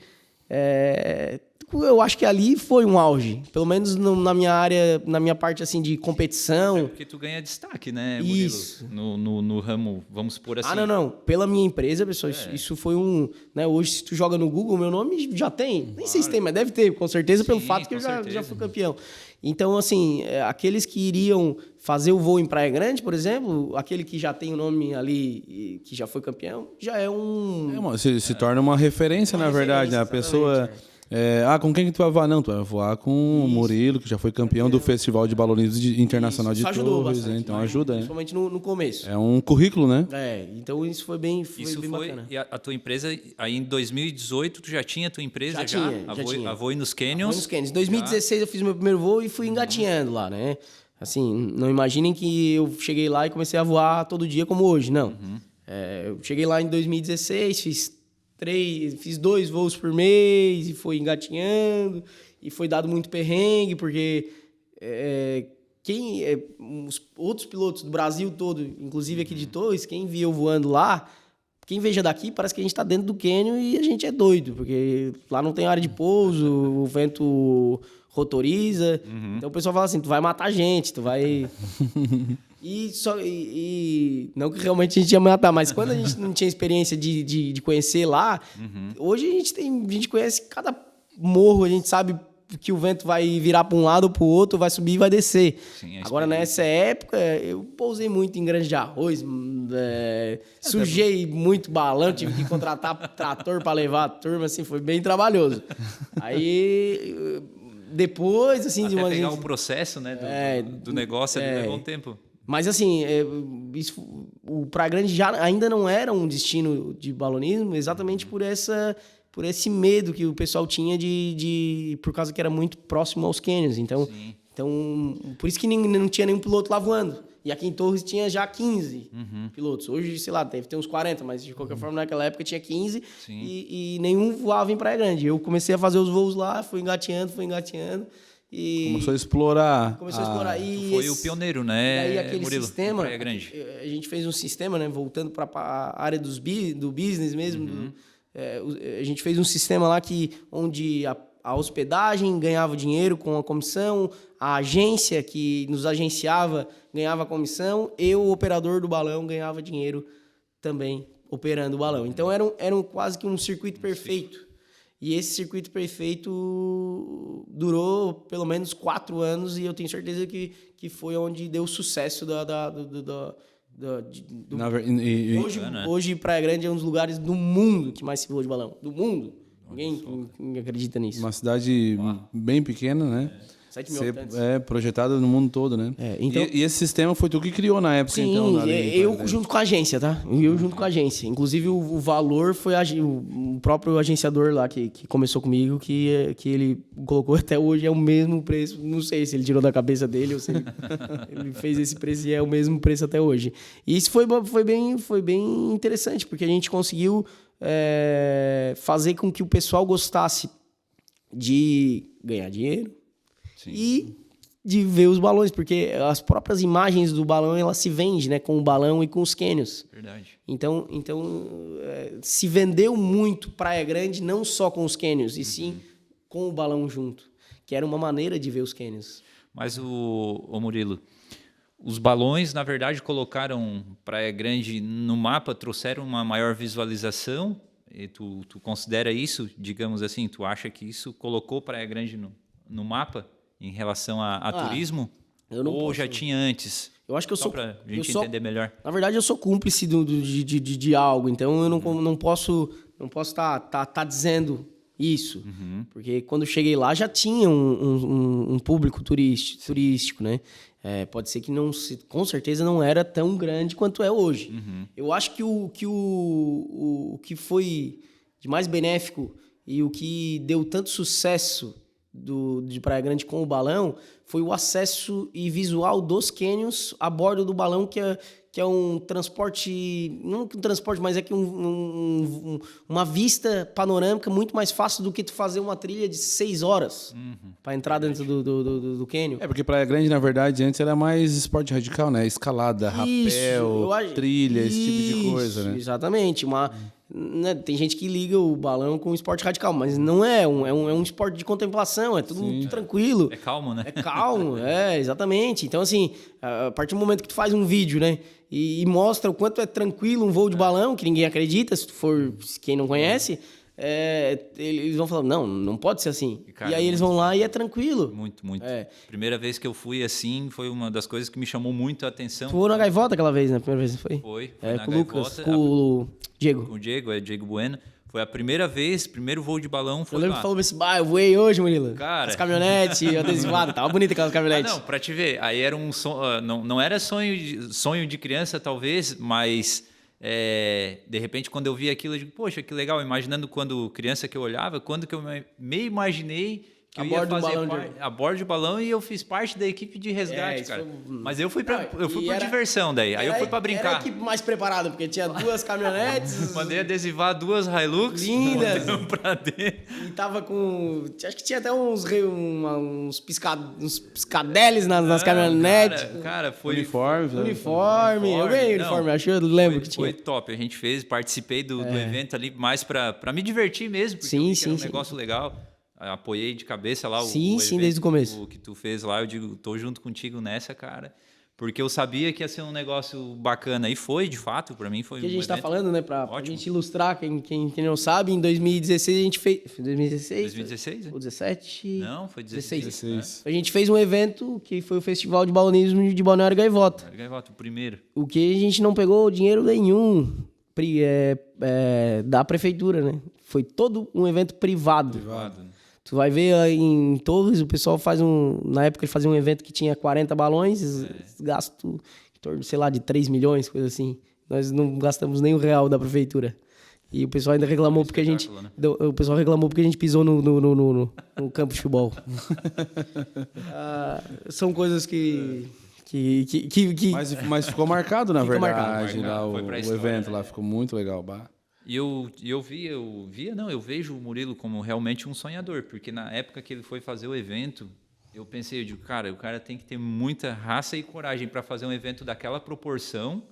eu acho que ali foi um auge. Pelo menos na minha área, na minha parte assim de competição. Porque tu ganha destaque, né, Murilo? Isso. No ramo, vamos supor assim. Não. Pela minha empresa, pessoal, isso foi um... Né, hoje, se tu joga no Google, meu nome já tem. Nem sei se tem, mas deve ter, com certeza, pelo fato que eu já fui campeão. Então, assim, aqueles que iriam fazer o voo em Praia Grande, por exemplo, aquele que já tem o nome ali, que já foi campeão, já é um... Se torna uma referência, na verdade, né? A pessoa... com quem que tu vai voar? Não, tu vai voar com o Murilo, que já foi campeão do Festival de Balonismo Internacional de Torres, né? Então ajuda, né? Principalmente no começo. É um currículo, né? Então isso foi bem bacana. E a tua empresa, aí em 2018, tu já tinha a tua empresa? Já tinha. A Voe nos Canyons? Em 2016 eu fiz meu primeiro voo e fui engatinhando lá, né? Assim, não imaginem que eu cheguei lá e comecei a voar todo dia como hoje, não. Eu cheguei lá em 2016, fiz 2 voos por mês e foi engatinhando e foi dado muito perrengue, porque os outros pilotos do Brasil todo, inclusive aqui de Torres, quem via eu voando lá, quem veja daqui, parece que a gente está dentro do cânion e a gente é doido, porque lá não tem área de pouso, o vento rotoriza. Então o pessoal fala assim, tu vai matar a gente, tu vai... E não que realmente a gente ia matar, mas quando a gente não tinha experiência de conhecer lá, hoje a gente conhece cada morro, a gente sabe que o vento vai virar para um lado ou para o outro, vai subir e vai descer. Sim, agora, nessa época, eu pousei muito em granja de arroz, sujei muito balão, tive que contratar trator para levar a turma, assim, foi bem trabalhoso. Aí... Depois, assim... Até pegar o processo, né, do negócio, levou um tempo. Mas, assim, o Praia Grande já ainda não era um destino de balonismo exatamente por esse medo que o pessoal tinha por causa que era muito próximo aos cânions. Então, por isso que não tinha nenhum piloto lá voando. E aqui em Torres tinha já 15 pilotos. Hoje, sei lá, deve ter uns 40, mas de qualquer forma, naquela época tinha 15 e nenhum voava em Praia Grande. Eu comecei a fazer os voos lá, fui engateando e... Começou a explorar. E foi o pioneiro, né, e aí aquele Murilo, sistema, Praia Grande. A gente fez um sistema, né, voltando para a área do business mesmo. A gente fez um sistema lá onde a hospedagem ganhava dinheiro com a comissão, a agência que nos agenciava ganhava comissão e o operador do balão ganhava dinheiro também operando o balão. Então era quase que um circuito perfeito. E esse circuito perfeito durou pelo menos 4 anos e eu tenho certeza que foi onde deu sucesso Hoje Praia Grande é um dos lugares do mundo que mais se voa de balão. Do mundo. Ninguém acredita nisso. Uma cidade bem pequena, né? 7 mil habitantes. Projetada no mundo todo, né? Então... E esse sistema foi tu que criou na época, sim, então? Eu junto com a agência, tá? Eu junto com a agência. Inclusive, o valor foi o próprio agenciador lá que começou comigo, que ele colocou até hoje, é o mesmo preço. Não sei se ele tirou da cabeça dele ou se ele fez esse preço e é o mesmo preço até hoje. E isso foi bem interessante, porque a gente conseguiu fazer com que o pessoal gostasse de ganhar dinheiro, e de ver os balões, porque as próprias imagens do balão, ela se vende, né, com o balão e com os cânions. Verdade. Então se vendeu muito Praia Grande, não só com os cânions, e sim com o balão junto, que era uma maneira de ver os cânions. Mas, o Murilo, os balões, na verdade, colocaram Praia Grande no mapa, trouxeram uma maior visualização, e tu considera isso, digamos assim, tu acha que isso colocou Praia Grande no mapa? Em relação a turismo? Ou já tinha antes? Eu acho que eu sou... Para a gente entender melhor. Na verdade, eu sou cúmplice de algo, então eu não posso tá dizendo isso. Porque quando eu cheguei lá, já tinha um público turístico, né? Pode ser que com certeza não era tão grande quanto é hoje. Eu acho que o que foi de mais benéfico e o que deu tanto sucesso de Praia Grande com o balão foi o acesso e visual dos cânions a bordo do balão, que é um transporte, não um transporte, mas é que uma vista panorâmica muito mais fácil do que tu fazer uma trilha de 6 horas para entrar dentro do cânion. Porque Praia Grande, na verdade, antes era mais esporte radical, né? Escalada, rapel, trilha, esse tipo de coisa, né? Exatamente. né, tem gente que liga o balão com esporte radical, mas não é um esporte de contemplação, é tudo muito tranquilo. É calmo, né? É calmo, exatamente. Então, assim, a partir do momento que tu faz um vídeo, né, e mostra o quanto é tranquilo um voo de balão, que ninguém acredita, se tu for quem não conhece, eles vão falar, não pode ser assim. E, cara, e aí eles vão lá e é tranquilo. Muito. Primeira vez que eu fui assim, foi uma das coisas que me chamou muito a atenção. Tu voou na Gaivota aquela vez, né? Primeira vez que foi? Foi na com o Lucas, Gaivota, com o Diego. com o Diego Bueno. Foi a primeira vez, primeiro voo de balão foi Eu lembro lá. que falou assim, eu voei hoje, Murilo. Cara. As caminhonetes, adesivado, tava bonita aquelas caminhonetes. Não, pra te ver, aí era um sonho, não era sonho de criança talvez, mas de repente quando eu vi aquilo eu digo, poxa, que legal, imaginando quando criança que eu olhava, quando que eu me imaginei que eu ia fazer a bordo do balão e eu fiz parte da equipe de resgate, cara. Mas eu fui por diversão daí, aí eu fui pra brincar. Era a equipe mais preparada, porque tinha 2 caminhonetes. Mandei adesivar 2 Hilux. Lindas. Pra dentro. E tava com... Acho que tinha até uns piscadeles nas caminhonetes. Cara, foi... Uniforme. Eu ganhei uniforme, acho que eu lembro que tinha. Foi top, a gente participei do evento ali mais pra me divertir mesmo, porque era um negócio legal. Apoiei de cabeça lá o evento desde o começo. Que tu fez lá, eu digo, tô junto contigo nessa, cara. Porque eu sabia que ia ser um negócio bacana. E foi, de fato, pra mim foi que um a gente tá falando, né, pra gente ilustrar, quem não sabe, em 2016 a gente fez... 2016? 2016? Ou 17? Não, foi 16. A gente fez um evento que foi o Festival de Balonismo de Balneário Gaivota. Gaivota, o primeiro. O que a gente não pegou dinheiro nenhum da prefeitura, né? Foi todo um evento privado. Né? Tu vai ver em Torres, o pessoal na época ele fazia um evento que tinha 40 balões, gasto em torno, sei lá, de 3 milhões, coisa assim. Nós não gastamos nem R$1 da prefeitura. E o pessoal ainda reclamou porque a gente... Né? O pessoal reclamou porque a gente pisou no campo de futebol. São coisas que... Mas ficou marcado, na verdade, lá o evento, né? lá ficou muito legal. E eu vejo o Murilo como realmente um sonhador, porque na época que ele foi fazer o evento, eu pensei, o cara tem que ter muita raça e coragem para fazer um evento daquela proporção,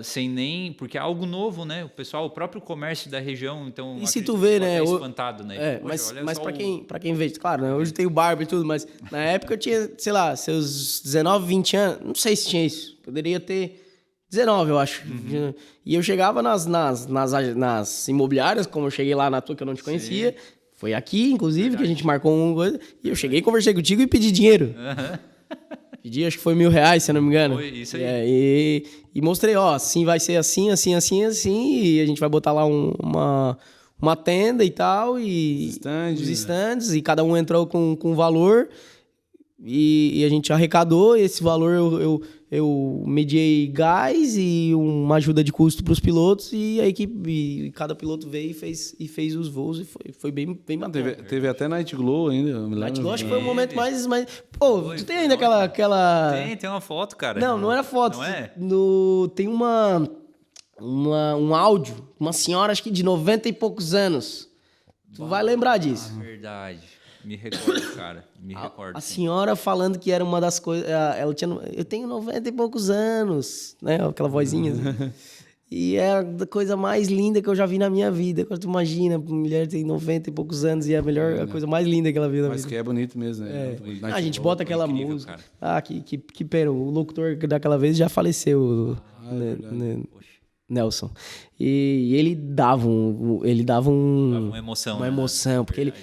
sem nem... Porque é algo novo, né? O próprio comércio da região, então... E se tu vê, né? Espantado, né? Poxa, mas para quem vê, claro, né? Hoje tem o barba e tudo, mas na época eu tinha, sei lá, seus 19, 20 anos, não sei se tinha isso, poderia ter 19, eu acho. Uhum. E eu chegava nas imobiliárias, como eu cheguei lá na tua que eu não te conhecia, sim. Foi aqui, inclusive, que a gente marcou uma coisa, e eu cheguei, conversei contigo e pedi dinheiro. Uhum. Pedi, acho que foi R$1.000, se eu não me engano. Foi isso aí. E mostrei, assim vai ser assim, e a gente vai botar lá uma tenda e tal, e os stands, e cada um entrou com valor, e a gente arrecadou, e esse valor eu mediei gás e uma ajuda de custo para os pilotos, e a equipe, cada piloto veio e fez os voos, e foi bem bacana. Teve até Night Glow ainda. Night Glow acho que foi o momento mais... Pô, tu tem ainda aquela... Tem uma foto, cara. Não era foto. Não é? Tem um áudio, uma senhora acho que de 90 e poucos anos. Tu vai lembrar disso. Verdade. Me recordo, cara. A senhora falando que era uma das coisas... Ela tinha... Eu tenho 90 e poucos anos, né? Aquela vozinha. E é a coisa mais linda que eu já vi na minha vida. Quando tu imagina, a mulher tem 90 e poucos anos e é a coisa mais linda que ela viu na vida. Mas que é bonito mesmo, né? A gente bota aquela música. Cara. Que pena. O locutor daquela vez já faleceu, Nelson. E ele dava uma emoção. Uma emoção, porque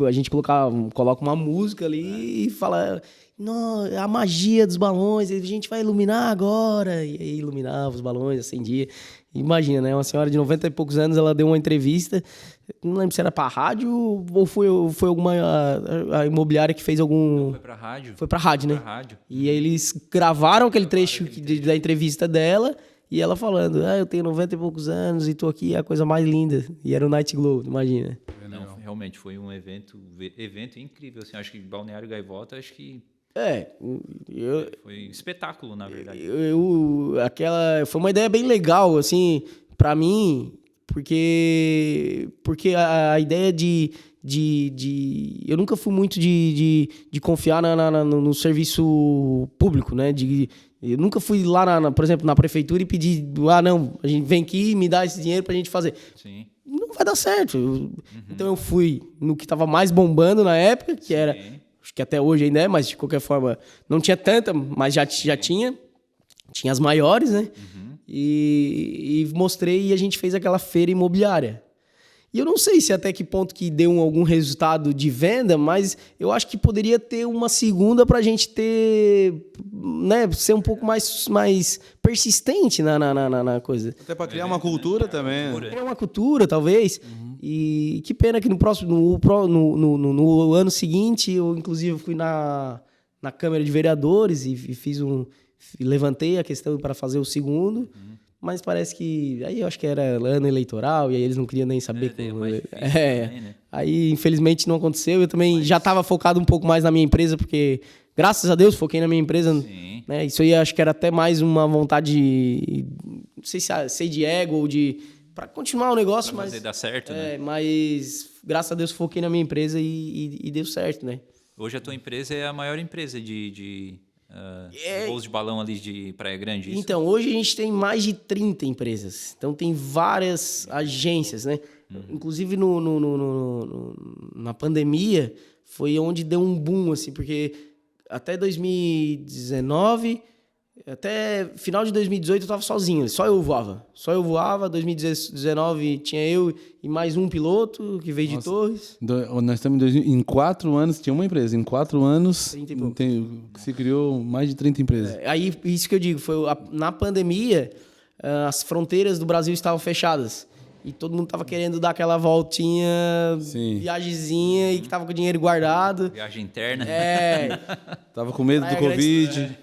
a gente coloca uma música ali e fala, a magia dos balões, a gente vai iluminar agora. E aí iluminava os balões, acendia. Imagina, né? Uma senhora de 90 e poucos anos, ela deu uma entrevista, não lembro se era pra rádio ou foi alguma a imobiliária que fez algum... Não, foi pra rádio. Foi pra rádio, né? E aí eles gravaram aquele trecho da entrevista dela. E ela falando, eu tenho 90 e poucos anos e tô aqui, é a coisa mais linda. E era o Night Glow, imagina. Não, realmente foi um evento incrível. Assim, acho que Balneário Gaivota, acho que foi um espetáculo, na verdade. Foi uma ideia bem legal, assim, pra mim, porque a ideia de Eu nunca fui muito de confiar no serviço público, né? Eu nunca fui lá, por exemplo, na prefeitura e pedir, não, a gente vem aqui e me dá esse dinheiro pra gente fazer. Sim. Não vai dar certo. Então eu fui no que tava mais bombando na época, que era, acho que até hoje ainda é, mas de qualquer forma não tinha tanta, mas já tinha as maiores, né? E mostrei e a gente fez aquela feira imobiliária. E eu não sei se até que ponto que deu algum resultado de venda, mas eu acho que poderia ter uma segunda para a gente ter, né, ser um pouco mais persistente na coisa. Até para criar uma cultura também. Criar uma cultura, talvez. E que pena que no ano seguinte, eu inclusive fui na Câmara de Vereadores e levantei a questão para fazer o segundo. Mas parece que... Aí eu acho que era ano eleitoral e aí eles não queriam nem saber como... Também, né? Aí, infelizmente, não aconteceu. Eu também já estava focado um pouco mais na minha empresa, porque, graças a Deus, foquei na minha empresa. Né? Isso aí acho que era até mais uma vontade... Não sei se sei de ego ou de... Para continuar o negócio, pra fazer dar certo, né? Mas, graças a Deus, foquei na minha empresa e deu certo, né? Hoje a tua empresa é a maior empresa de voos de balão ali de Praia Grande, isso? Então, hoje a gente tem mais de 30 empresas. Então, tem várias agências, né? Inclusive, na pandemia, foi onde deu um boom, assim, porque até 2019, até final de 2018, eu estava sozinho. Só eu voava. 2019, tinha eu e mais um piloto que veio de Torres. Nós estamos em 4 anos, tinha uma empresa. Em 4 anos, 30 e pouco. se criou mais de 30 empresas. Aí, isso que eu digo, na pandemia, as fronteiras do Brasil estavam fechadas. E todo mundo estava querendo dar aquela voltinha, viagemzinha, e que estava com o dinheiro guardado. Viagem interna. Tava com medo do Covid.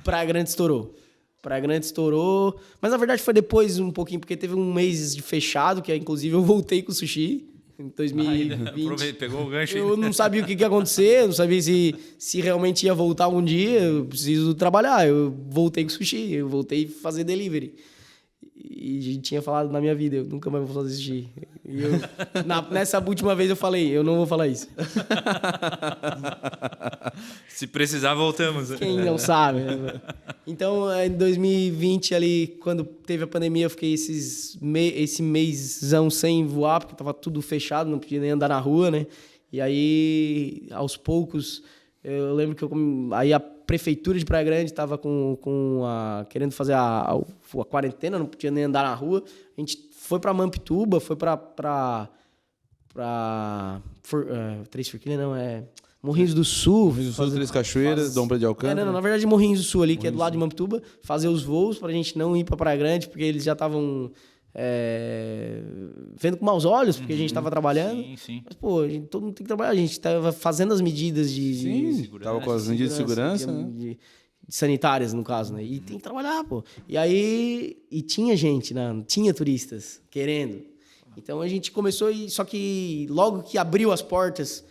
Praia Grande estourou. Mas, na verdade, foi depois um pouquinho, porque teve um mês de fechado, que inclusive eu voltei com o sushi em 2020. Pegou o gancho. Eu não sabia o que ia acontecer, não sabia se realmente ia voltar algum dia. Eu preciso trabalhar. Eu voltei com o sushi, eu voltei a fazer delivery. E tinha falado na minha vida, eu nunca mais vou fazer sushi. E nessa última vez eu falei, eu não vou falar isso. Se precisar, voltamos. Quem não sabe. Então, em 2020, ali, quando teve a pandemia, eu fiquei esse mêsão sem voar, porque tava tudo fechado, não podia nem andar na rua, né? E aí, aos poucos, eu lembro que aí a prefeitura de Praia Grande estava querendo fazer a quarentena, não podia nem andar na rua. A gente foi para Mampituba, foi para Três Forquilhas, não, Morrinhos do Sul. Morrinhos do Sul, Três Cachoeiras, Dom Pedro de Alcântara. Não, na verdade, Morrinhos do Sul ali, que é do lado de Mampituba, fazer os voos pra gente não ir pra Praia Grande, porque eles já estavam vendo com maus olhos, porque a gente tava trabalhando. Sim. Mas, pô, todo mundo tem que trabalhar. A gente tava fazendo as medidas de tava com as medidas de segurança, né? De sanitárias, no caso, né? E tem que trabalhar, pô. E aí... E tinha gente, né? Tinha turistas querendo. Então, a gente começou... Só que logo que abriu as portas...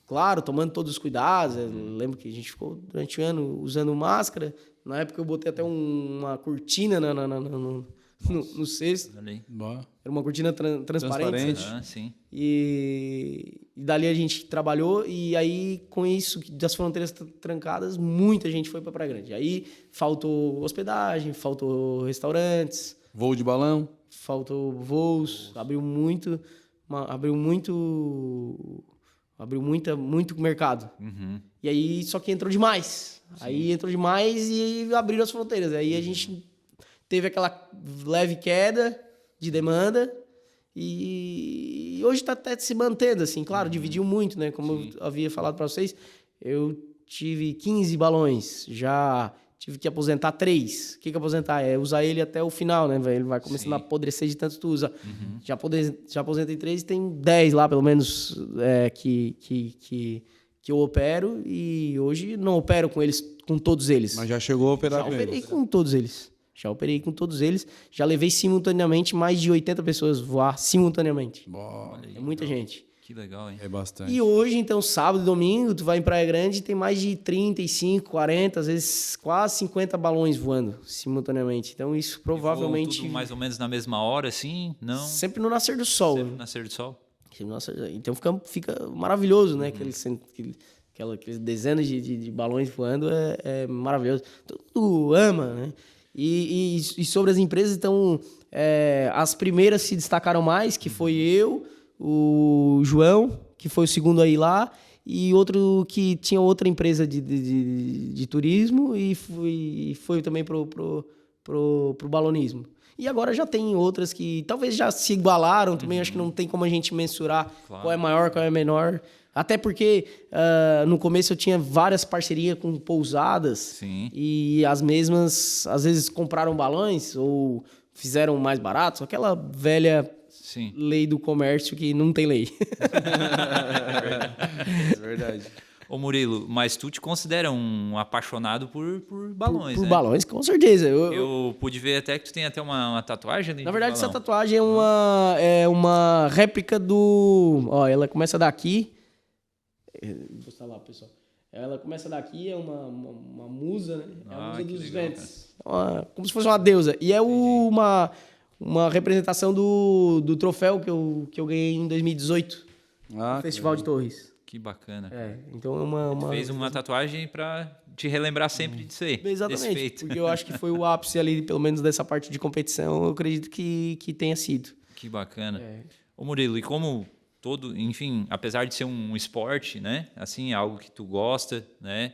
Claro, tomando todos os cuidados. Eu lembro que a gente ficou durante o ano usando máscara. Na época eu botei até uma cortina no cesto. Era uma cortina transparente. Sim. E dali a gente trabalhou. E aí, com isso, das fronteiras trancadas, muita gente foi para Praia Grande. Aí faltou hospedagem, faltou restaurantes. Voo de balão. Faltou voos. Abriu muito mercado. E aí, só que entrou demais. Sim. Aí entrou demais e abriram as fronteiras. Aí a gente teve aquela leve queda de demanda e hoje está até se mantendo, assim. Claro, dividiu muito, né? Como eu havia falado para vocês, eu tive 15 balões, já tive que aposentar 3. O que aposentar? É usar ele até o final, né? Ele vai começando a apodrecer de tanto que tu usa. Já aposentei 3 e tem 10 lá, pelo menos, que eu opero. E hoje não opero com todos eles. Mas já chegou a operar com eles? Já operei com todos eles. Já levei simultaneamente mais de 80 pessoas voar simultaneamente. É muita gente. Que legal, hein? É bastante. E hoje, então, sábado e domingo, tu vai em Praia Grande e tem mais de 35, 40, às vezes quase 50 balões voando simultaneamente. Então, isso provavelmente... Tudo mais ou menos na mesma hora, assim? Não? Sempre no nascer do sol. Sempre no nascer do sol? Nossa, então fica maravilhoso, né? Aqueles dezenas de balões voando é maravilhoso. Todo mundo ama, né? E sobre as empresas, então, as primeiras se destacaram mais, que foi eu, o João, que foi o segundo aí lá, e outro que tinha outra empresa de turismo e foi também pro balonismo. E agora já tem outras que talvez já se igualaram também, acho que não tem como a gente mensurar qual é maior, qual é menor. Até porque no começo eu tinha várias parcerias com pousadas. Sim. E as mesmas, às vezes, compraram balões ou fizeram mais baratos. Aquela velha lei do comércio que não tem lei. É verdade. Ô Murilo, mas tu te considera um apaixonado por balões, por né? balões, com certeza. Eu pude ver até que tu tem até uma tatuagem ali. Na verdade, essa tatuagem é uma réplica do... Ó, ela começa daqui. Vou mostrar lá, pessoal. Ela começa daqui, é uma musa, né? É a musa dos ventos. Como se fosse uma deusa. E é uma representação do troféu que eu ganhei em 2018 no Festival de Torres. Que bacana. Então é uma... Fez uma tatuagem pra te relembrar sempre disso aí. Exatamente, porque eu acho que foi o ápice ali, pelo menos dessa parte de competição, eu acredito que tenha sido. Que bacana. Ô Murilo, e como enfim, apesar de ser um esporte, né? Assim, algo que tu gosta, né?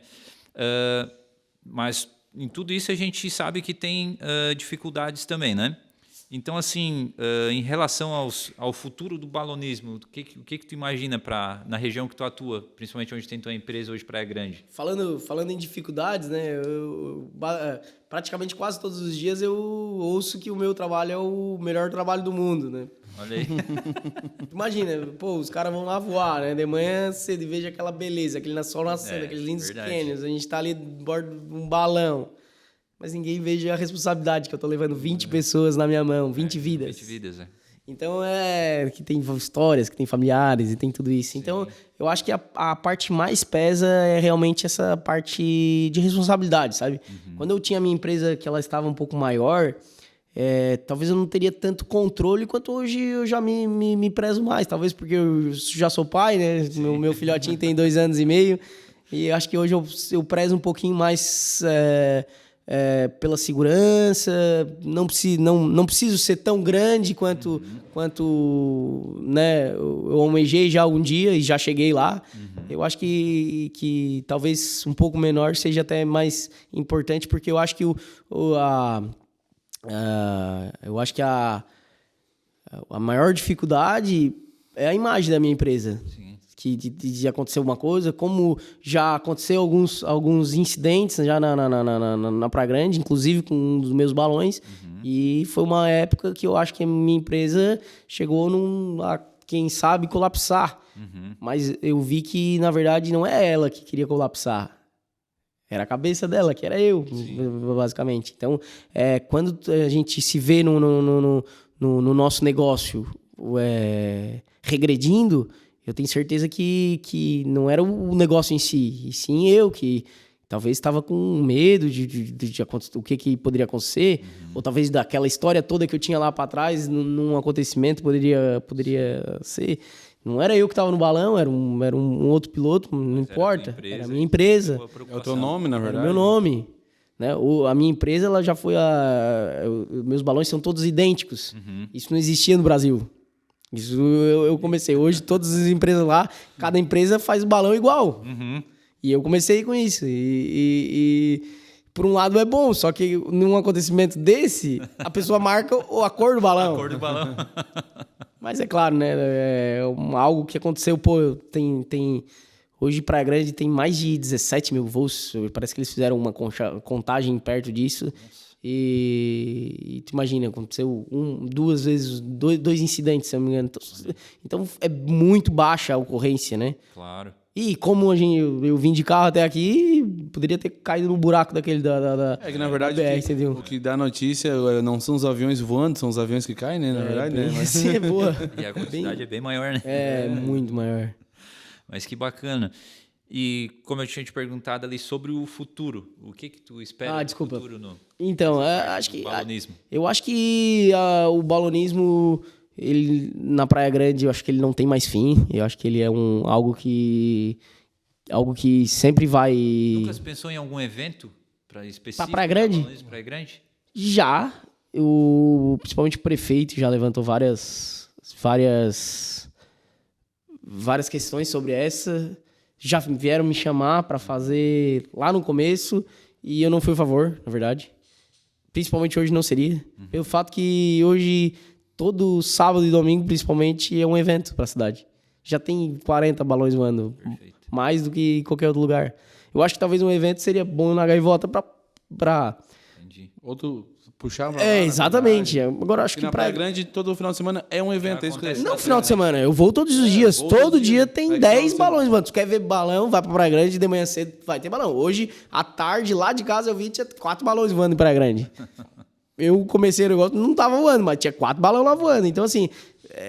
Mas em tudo isso a gente sabe que tem dificuldades também, né? Então, assim, em relação ao futuro do balonismo, o que tu imagina na região que tu atua, principalmente onde tem tua empresa hoje, Praia Grande? Falando em dificuldades, né? Praticamente quase todos os dias eu ouço que o meu trabalho é o melhor trabalho do mundo, né? Olha aí. Imagina, os caras vão lá voar, né? De manhã cedo e veja aquela beleza, aquele sol nascendo, aqueles lindos cânions, a gente tá ali do bordo de um balão. Mas ninguém veja a responsabilidade que eu tô levando 20 pessoas na minha mão, 20 vidas. 20 vidas, Então, que tem histórias, que tem familiares e tem tudo isso. Sim. Então, eu acho que a parte mais pesa é realmente essa parte de responsabilidade, sabe? Quando eu tinha a minha empresa, que ela estava um pouco maior, talvez eu não teria tanto controle quanto hoje eu já me prezo mais. Talvez porque eu já sou pai, né? Meu filhotinho tem 2 anos e meio. E acho que hoje eu prezo um pouquinho mais... pela segurança, não preciso ser tão grande quanto né, eu almejei já algum dia e já cheguei lá. Eu acho que talvez um pouco menor seja até mais importante, porque eu acho que a maior dificuldade é a imagem da minha empresa. Sim. De acontecer alguma coisa, como já aconteceu alguns incidentes já na Praia Grande, inclusive com um dos meus balões, e foi uma época que eu acho que a minha empresa chegou a, quem sabe, colapsar. Mas eu vi que, na verdade, não é ela que queria colapsar. Era a cabeça dela, que era eu, basicamente. Então, quando a gente se vê no nosso negócio regredindo, eu tenho certeza que não era o negócio em si, e sim eu, que talvez estava com medo de acontecer, o que poderia acontecer, ou talvez daquela história toda que eu tinha lá para trás, num acontecimento poderia ser. Não era eu que estava no balão, era um outro piloto, não importa. Era a minha empresa. É o teu nome, na verdade. Era o meu nome. Né? A minha empresa, ela já foi meus balões são todos idênticos. Isso não existia no Brasil. Isso eu comecei. Hoje, todas as empresas lá, cada empresa faz o balão igual. E eu comecei com isso. E por um lado é bom, só que num acontecimento desse, a pessoa marca a cor do balão. A cor do balão. Mas é claro, né? Algo que aconteceu, hoje Praia Grande tem mais de 17 mil voos. Parece que eles fizeram uma contagem perto disso. Nossa. E tu imagina, aconteceu 2 vezes, 2 incidentes, se eu não me engano. Então é muito baixa a ocorrência, né? Claro. E como eu vim de carro até aqui, poderia ter caído no buraco daquele É que na verdade o que dá notícia não são os aviões voando, são os aviões que caem, né? Na verdade, né? Mas é boa. E a quantidade é bem maior, né? É, muito maior. Mas que bacana. E como eu tinha te perguntado ali sobre o futuro, o que tu espera do futuro Então, acho que balonismo? Eu acho que o balonismo, ele na Praia Grande, eu acho que ele não tem mais fim. Eu acho que ele é algo que sempre vai... Nunca se pensou em algum evento específico? Pra Praia Grande? Praia Grande? Já. Principalmente o prefeito já levantou várias questões sobre essa. Já vieram me chamar para fazer lá no começo e eu não fui a favor, na verdade. Principalmente hoje não seria. Pelo fato que hoje, todo sábado e domingo, principalmente, é um evento para a cidade. Já tem 40 balões voando. Perfeito. Mais do que qualquer outro lugar. Eu acho que talvez um evento seria bom na Gaivota pra... Entendi. Outro puxar pra lá, exatamente. Agora acho que que na Praia Grande, todo final de semana é um evento. É isso que acontece. Não final de semana, eu vou todos os dias. Todo dia tem Vai 10 que balões, mano. Tu quer ver balão, vai pra Praia Grande, de manhã cedo vai ter balão. Hoje, à tarde, lá de casa, eu vi tinha 4 balões voando em Praia Grande. Eu comecei o negócio, não tava voando, mas tinha 4 balões lá voando. Então, assim,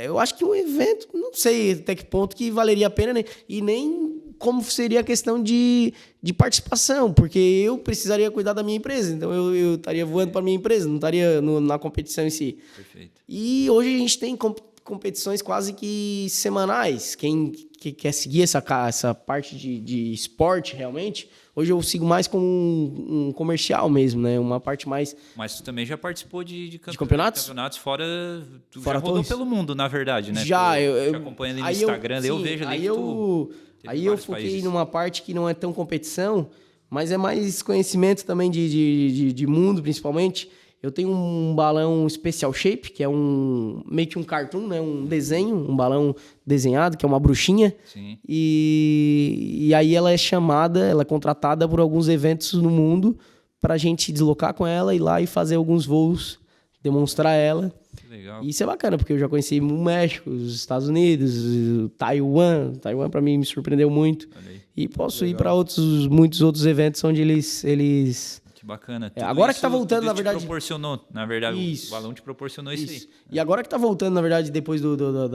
eu acho que um evento, não sei até que ponto que valeria a pena, né? E nem como seria a questão de participação, porque eu precisaria cuidar da minha empresa. Então, eu estaria voando para minha empresa, não estaria na competição em si. Perfeito. E hoje a gente tem competições quase que semanais. Quem quer seguir essa parte de esporte, realmente, hoje eu sigo mais como um comercial mesmo, né? Uma parte mais... Mas tu também já participou de campeonatos? Campeonatos fora... Tu Fora já rodou todos. pelo mundo, na verdade, né? Já, eu te acompanho ali no Instagram, eu vejo ali que tu... Aí eu foquei numa parte que não é tão competição, mas é mais conhecimento também de mundo, principalmente. Eu tenho um balão Special Shape, que é meio que um cartoon, né? Um desenho, um balão desenhado, que é uma bruxinha. Sim. E aí ela é contratada por alguns eventos no mundo para a gente deslocar com ela, ir lá e fazer alguns voos, demonstrar ela. Que legal. E isso é bacana, porque eu já conheci o México, os Estados Unidos, Taiwan. Taiwan, para mim, me surpreendeu muito. E posso ir para muitos outros eventos onde eles... Que bacana. Agora que tá voltando, na verdade... O balão te proporcionou isso aí. E agora que tá voltando, na verdade, depois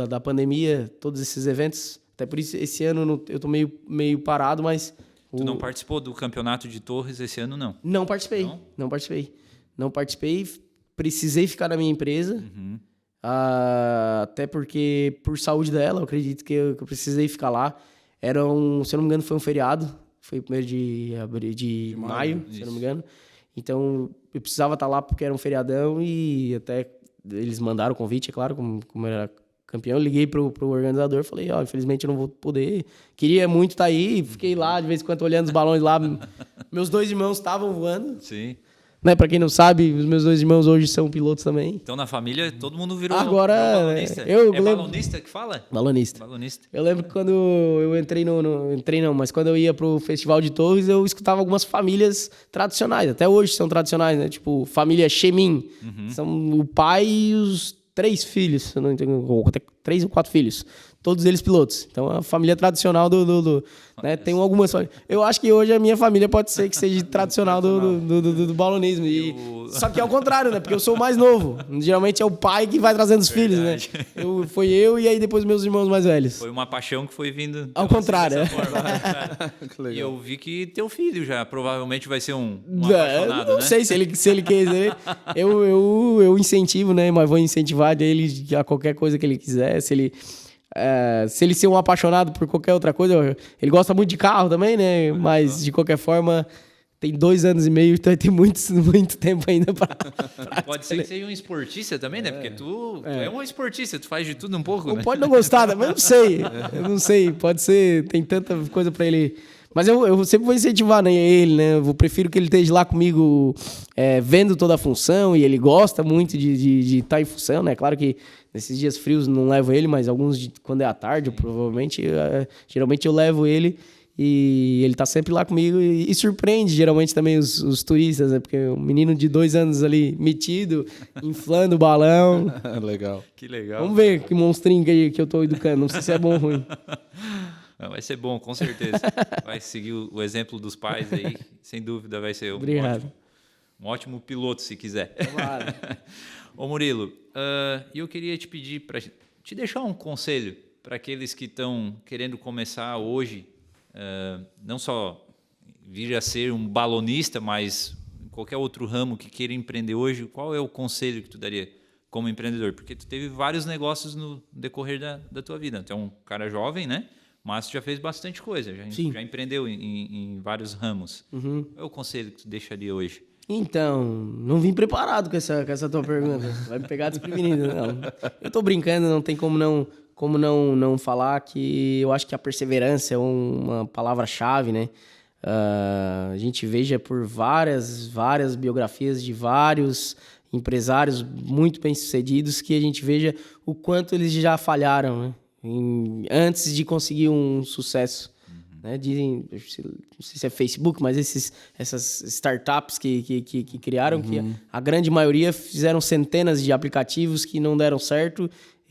da pandemia, todos esses eventos, até por isso esse ano eu tô meio parado, mas... Tu não participou do campeonato de Torres esse ano, não? Não participei. Não participei. Precisei ficar na minha empresa. Até porque, por saúde dela, eu acredito que eu precisei ficar lá. Se eu não me engano, foi um feriado. Foi o 1º de maio, se eu não me engano. Então, eu precisava estar lá porque era um feriadão e até eles mandaram o convite, é claro, como era campeão. Eu liguei pro organizador, falei, infelizmente eu não vou poder. Queria muito estar aí, fiquei lá de vez em quando olhando os balões lá. Meus 2 irmãos estavam voando. Sim. Né, pra quem não sabe, os meus 2 irmãos hoje são pilotos também. Então, na família, todo mundo virou balonista. Balonista que fala? Balonista. Eu lembro que quando eu entrei mas quando eu ia pro Festival de Torres, eu escutava algumas famílias tradicionais. Até hoje são tradicionais, né? Tipo, família Chemin. São o pai e os 3 filhos, se eu não entendo, ou até 3 ou 4 filhos. Todos eles pilotos. Então, a família tradicional né? Tem algumas famílias. Eu acho que hoje a minha família pode ser que seja tradicional do balonismo. Só que é o contrário, né? Porque eu sou o mais novo. Geralmente é o pai que vai trazendo os filhos, né? Foi eu e aí depois meus irmãos mais velhos. Foi uma paixão que foi vindo... Ao contrário. E eu vi que teu filho já provavelmente vai ser um apaixonado, não né? sei se ele quiser. Eu incentivo, né? Mas vou incentivar ele a qualquer coisa que ele quiser. Se ele ser um apaixonado por qualquer outra coisa, ele gosta muito de carro também, né? Mas, de qualquer forma, tem 2 anos e meio, então tem muito tempo ainda pra Pode ser que seja um esportista também, né? Porque tu é um esportista, tu faz de tudo um pouco, né? Pode não gostar, mas eu não sei. Pode ser, tem tanta coisa pra ele... Mas eu sempre vou incentivar, né, ele, né? Eu prefiro que ele esteja lá comigo vendo toda a função, e ele gosta muito de estar em função, né? Claro que nesses dias frios não levo ele, mas alguns quando é à tarde, provavelmente, geralmente eu levo ele e ele tá sempre lá comigo e surpreende geralmente também os turistas, né? Porque um menino de 2 anos ali metido, inflando o balão. Legal. Que legal. Vamos ver que monstrinho que eu tô educando, não sei se é bom ou ruim. Vai ser bom, com certeza. Vai seguir o exemplo dos pais aí, sem dúvida vai ser um ótimo piloto, se quiser. Claro. Ô Murilo, eu queria te pedir para te deixar um conselho para aqueles que estão querendo começar hoje, não só vir a ser um balonista, mas em qualquer outro ramo que queira empreender hoje. Qual é o conselho que tu daria como empreendedor? Porque tu teve vários negócios no decorrer da tua vida. Tu é um cara jovem, né? Mas tu já fez bastante coisa, já empreendeu em vários ramos. Qual é o conselho que tu deixaria hoje? Então, não vim preparado com essa tua pergunta. Vai me pegar desprevenido. Não. Eu tô brincando, não tem como não falar que eu acho que a perseverança é uma palavra-chave, né? A gente veja por várias biografias de vários empresários muito bem-sucedidos que a gente veja o quanto eles já falharam, né? Antes de conseguir um sucesso. Né? Dizem, não sei se é Facebook, mas essas startups que criaram, que a grande maioria fizeram centenas de aplicativos que não deram certo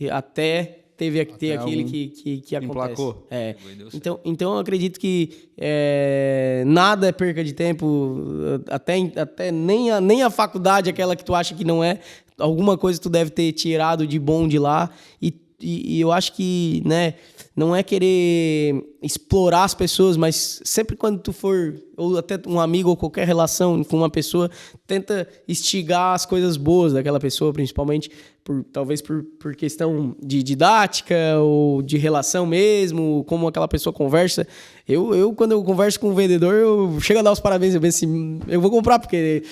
até ter aquele que acontece. Emplacou. Então eu acredito que nada é perca de tempo, até nem a faculdade, aquela que tu acha que não é, alguma coisa tu deve ter tirado de bom de lá, e eu acho que, né, não é querer explorar as pessoas, mas sempre quando tu for, ou até um amigo ou qualquer relação com uma pessoa, tenta instigar as coisas boas daquela pessoa, principalmente talvez por questão de didática ou de relação mesmo, como aquela pessoa conversa. Eu quando eu converso com um vendedor, eu chego a dar os parabéns, eu penso assim, eu vou comprar porque...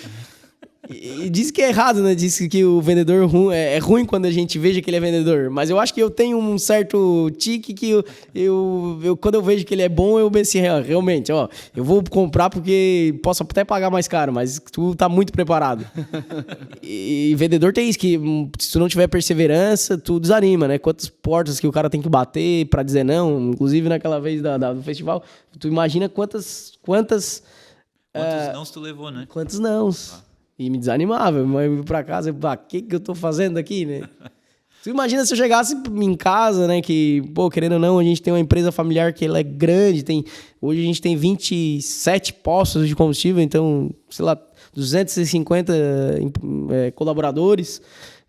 E diz que é errado, né? Diz que o vendedor é ruim quando a gente veja que ele é vendedor. Mas eu acho que eu tenho um certo tique que eu quando eu vejo que ele é bom, eu penso assim, realmente, ó, eu vou comprar porque posso até pagar mais caro, mas tu tá muito preparado. E vendedor tem isso, que se tu não tiver perseverança, tu desanima, né? Quantas portas que o cara tem que bater pra dizer não. Inclusive naquela vez do festival, tu imagina quantos nãos tu levou, né? Quantos nãos. E me desanimava, mas eu ia pra casa, o que eu tô fazendo aqui, né? Tu imagina se eu chegasse em casa, né, que, pô, querendo ou não, a gente tem uma empresa familiar que ela é grande, hoje a gente tem 27 postos de combustível, então, sei lá, 250 colaboradores,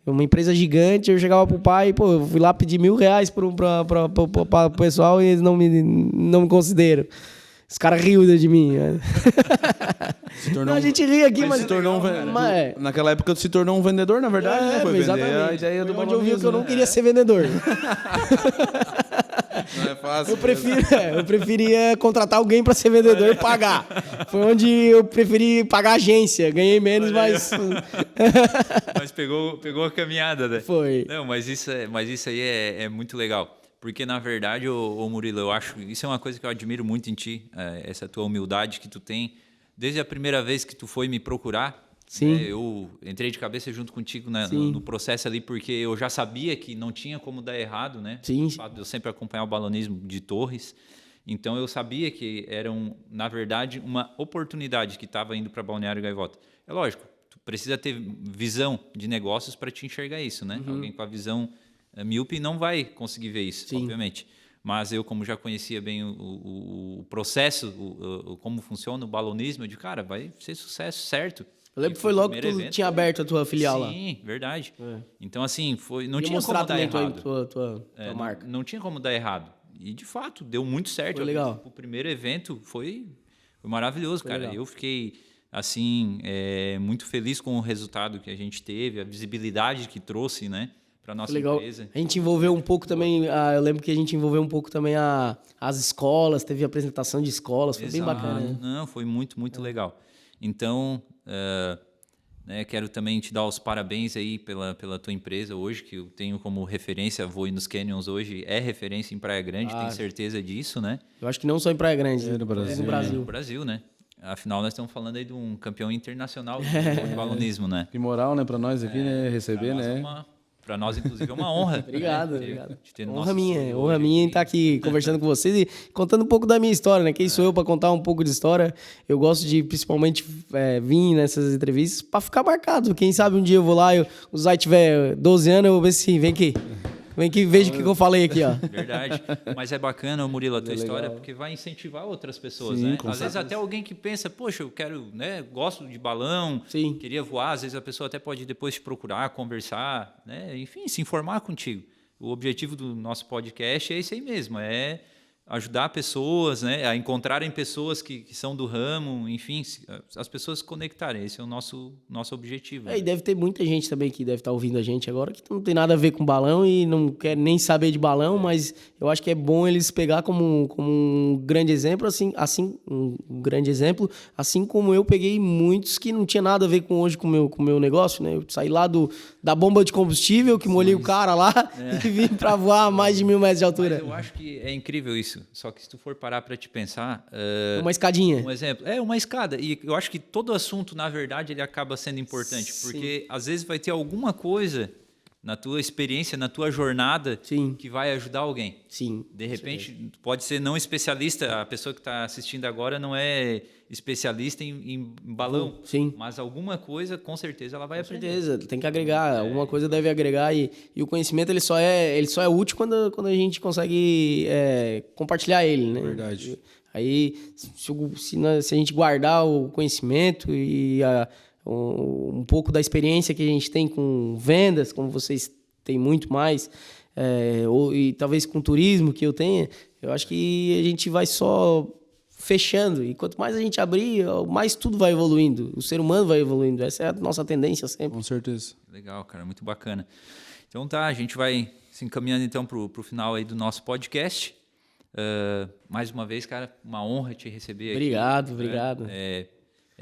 uma empresa gigante, eu chegava pro pai, pô, eu fui lá pedir R$1.000 pro pessoal e eles não me consideram. Os caras riam de mim. A gente ri aqui, mas... Naquela época se tornou um vendedor, na verdade, né? Foi exatamente. Vender a ideia do onde eu vi que eu não queria ser vendedor. Não é fácil. Eu preferia contratar alguém para ser vendedor e pagar. Foi onde eu preferi pagar a agência. Ganhei menos, mas... Mas pegou a caminhada, né? Foi. Não, mas isso aí é muito legal. Porque, na verdade, ô Murilo, eu acho... Isso é uma coisa que eu admiro muito em ti, essa tua humildade que tu tem. Desde a primeira vez que tu foi me procurar, sim. Eu entrei de cabeça junto contigo no processo ali, porque eu já sabia que não tinha como dar errado, né? Sim. O fato de eu sempre acompanhar o balonismo de Torres. Então, eu sabia que era, na verdade, uma oportunidade que estava indo para Balneário Gaivota. É lógico, tu precisa ter visão de negócios para te enxergar isso, né? Alguém com a visão míope não vai conseguir ver isso, obviamente. Mas eu, como já conhecia bem o processo, como funciona o balonismo, eu digo, cara, vai ser sucesso, certo. Eu lembro que foi logo que tu tinha aberto a tua filial lá. Sim, verdade. Então, assim, não tinha como dar errado. Tua marca. Não tinha como dar errado. E, de fato, deu muito certo. Foi legal. O primeiro evento foi maravilhoso, cara. Legal. Eu fiquei, assim, muito feliz com o resultado que a gente teve, a visibilidade que trouxe, né? Para nossa empresa. A gente envolveu um pouco também, eu lembro que a gente envolveu um pouco também as escolas, teve apresentação de escolas, foi bem bacana. Né? Não, foi muito legal. Então, quero também te dar os parabéns aí pela tua empresa hoje, que eu tenho como referência, vou nos Canyons hoje, é referência em Praia Grande, tenho certeza disso, né? Eu acho que não só em Praia Grande, no Brasil. No Brasil. No Brasil, né? Afinal, nós estamos falando aí de um campeão internacional de balonismo, né? Que moral, né, para nós aqui, né, receber, né? Para nós, inclusive, é uma honra. Obrigado. Honra minha em estar aqui conversando com vocês e contando um pouco da minha história, né? Quem sou eu para contar um pouco de história? Eu gosto de, principalmente, vir nessas entrevistas para ficar marcado. Quem sabe um dia eu vou lá, o Zay tiver 12 anos, eu vou ver se vem aqui. Vem aqui e veja o que eu falei aqui, ó. Verdade. Mas é bacana, Murilo, a tua história, porque vai incentivar outras pessoas, né? Às vezes até alguém que pensa, poxa, eu quero, né? Gosto de balão, queria voar. Às vezes a pessoa até pode depois te procurar, conversar, né? Enfim, se informar contigo. O objetivo do nosso podcast é esse aí mesmo, ajudar pessoas, né, a encontrarem pessoas que são do ramo, enfim, as pessoas se conectarem. Esse é o nosso objetivo. E deve ter muita gente também que deve estar ouvindo a gente agora que não tem nada a ver com balão e não quer nem saber de balão, mas eu acho que é bom eles pegar como um grande exemplo, assim como eu peguei muitos que não tinha nada a ver com o meu negócio, né? Eu saí lá da bomba de combustível, que molhei o cara lá e vim para voar a mais de 1.000 metros de altura. Mas eu acho que é incrível isso. Só que se tu for parar para te pensar... Uma escadinha. Um exemplo. É uma escada. E eu acho que todo assunto, na verdade, ele acaba sendo importante. Sim. Porque às vezes vai ter alguma coisa na tua experiência, na tua jornada, sim, que vai ajudar alguém. Sim. De repente, pode ser não especialista, a pessoa que está assistindo agora não é especialista em balão, sim, mas alguma coisa, com certeza, ela vai aprender. Com certeza, tem que agregar, alguma coisa deve agregar e o conhecimento ele só é útil quando a gente consegue compartilhar ele, né? Verdade. Aí, se a gente guardar o conhecimento e um pouco da experiência que a gente tem com vendas, como vocês têm muito mais, e talvez com turismo que eu tenha, eu acho que a gente vai só fechando. E quanto mais a gente abrir, mais tudo vai evoluindo. O ser humano vai evoluindo. Essa é a nossa tendência sempre. Com certeza. Legal, cara. Muito bacana. Então tá, a gente vai se encaminhando então pro final aí do nosso podcast. Mais uma vez, cara, uma honra te receber aqui. Obrigado.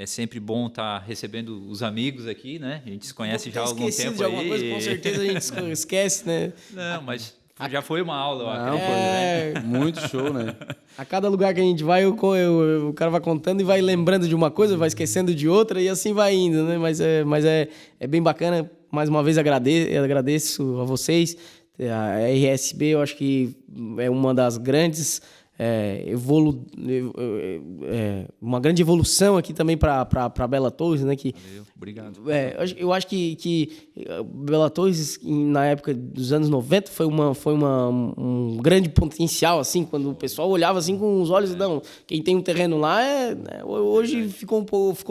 É sempre bom estar recebendo os amigos aqui, né? A gente se conhece já há algum tempo de alguma coisa, com certeza a gente esquece, né? Não, mas já foi uma aula, eu acredito. Muito show, né? A cada lugar que a gente vai, o cara vai contando e vai lembrando de uma coisa, vai esquecendo de outra e assim vai indo, né? Mas é bem bacana. Mais uma vez agradeço a vocês. A RSB eu acho que é uma das grandes... uma grande evolução aqui também para Bela Torres, né? Valeu, obrigado. Eu acho que Bela Torres, na época dos anos 90, foi um grande potencial, assim, quando o pessoal olhava assim com os olhos, não, quem tem um terreno lá hoje ficou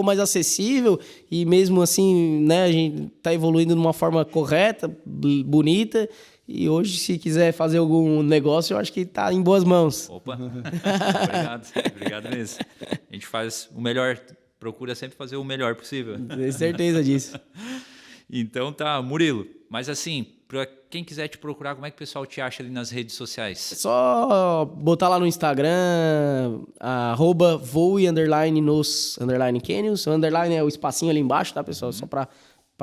mais acessível e mesmo assim, né, a gente está evoluindo de uma forma correta, bonita. E hoje, se quiser fazer algum negócio, eu acho que está em boas mãos. Opa, obrigado mesmo. A gente faz o melhor, procura sempre fazer o melhor possível. Tenho certeza disso. Então tá, Murilo, mas assim, para quem quiser te procurar, como é que o pessoal te acha ali nas redes sociais? É só botar lá no Instagram, @voe_nos_canyons, underline é o espacinho ali embaixo, tá, pessoal? Só para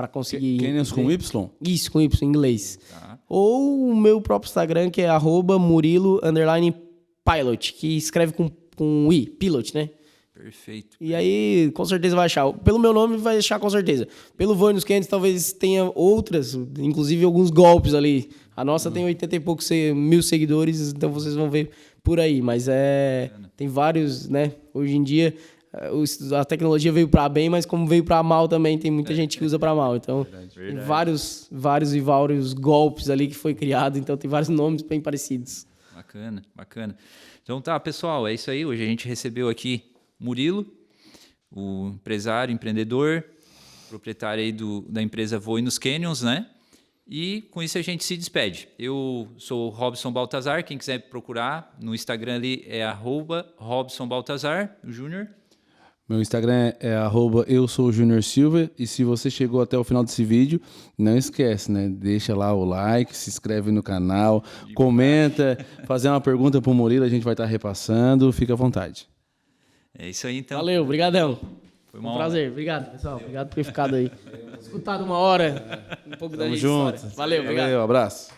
conseguir... Canyons com Y? Isso, com Y, em inglês. Tá. Ou o meu próprio Instagram, que é @Murilo_Pilot, que escreve com I, Pilot, né? Perfeito. E aí, com certeza vai achar. Pelo meu nome, vai achar com certeza. Pelo Voe nos Canyons, talvez tenha outras, inclusive alguns golpes ali. A nossa tem 80 e poucos mil seguidores, então vocês vão ver por aí. Mas tem vários, né? Hoje em dia... a tecnologia veio para bem, mas como veio para mal também, tem muita gente que usa para mal. Então, tem vários golpes ali que foi criado, então tem vários nomes bem parecidos. Bacana. Então tá, pessoal, é isso aí. Hoje a gente recebeu aqui Murilo, o empresário, empreendedor, proprietário aí da empresa Voe nos Canyons, né? E com isso a gente se despede. Eu sou o Robson Baltazar, quem quiser procurar no Instagram ali é @RobsonBaltazar, o Júnior. Meu Instagram é @EuSouJuniorSilva. E se você chegou até o final desse vídeo, não esquece, né? Deixa lá o like, se inscreve no canal, comenta, fazer uma pergunta pro Murilo, a gente vai estar repassando. Fica à vontade. É isso aí, então. Valeu, brigadão. Foi um prazer. Obrigado, pessoal. Obrigado por ter ficado aí. Escutado uma hora, um pouco da Tamo história. junto. Valeu, obrigado. Valeu, abraço.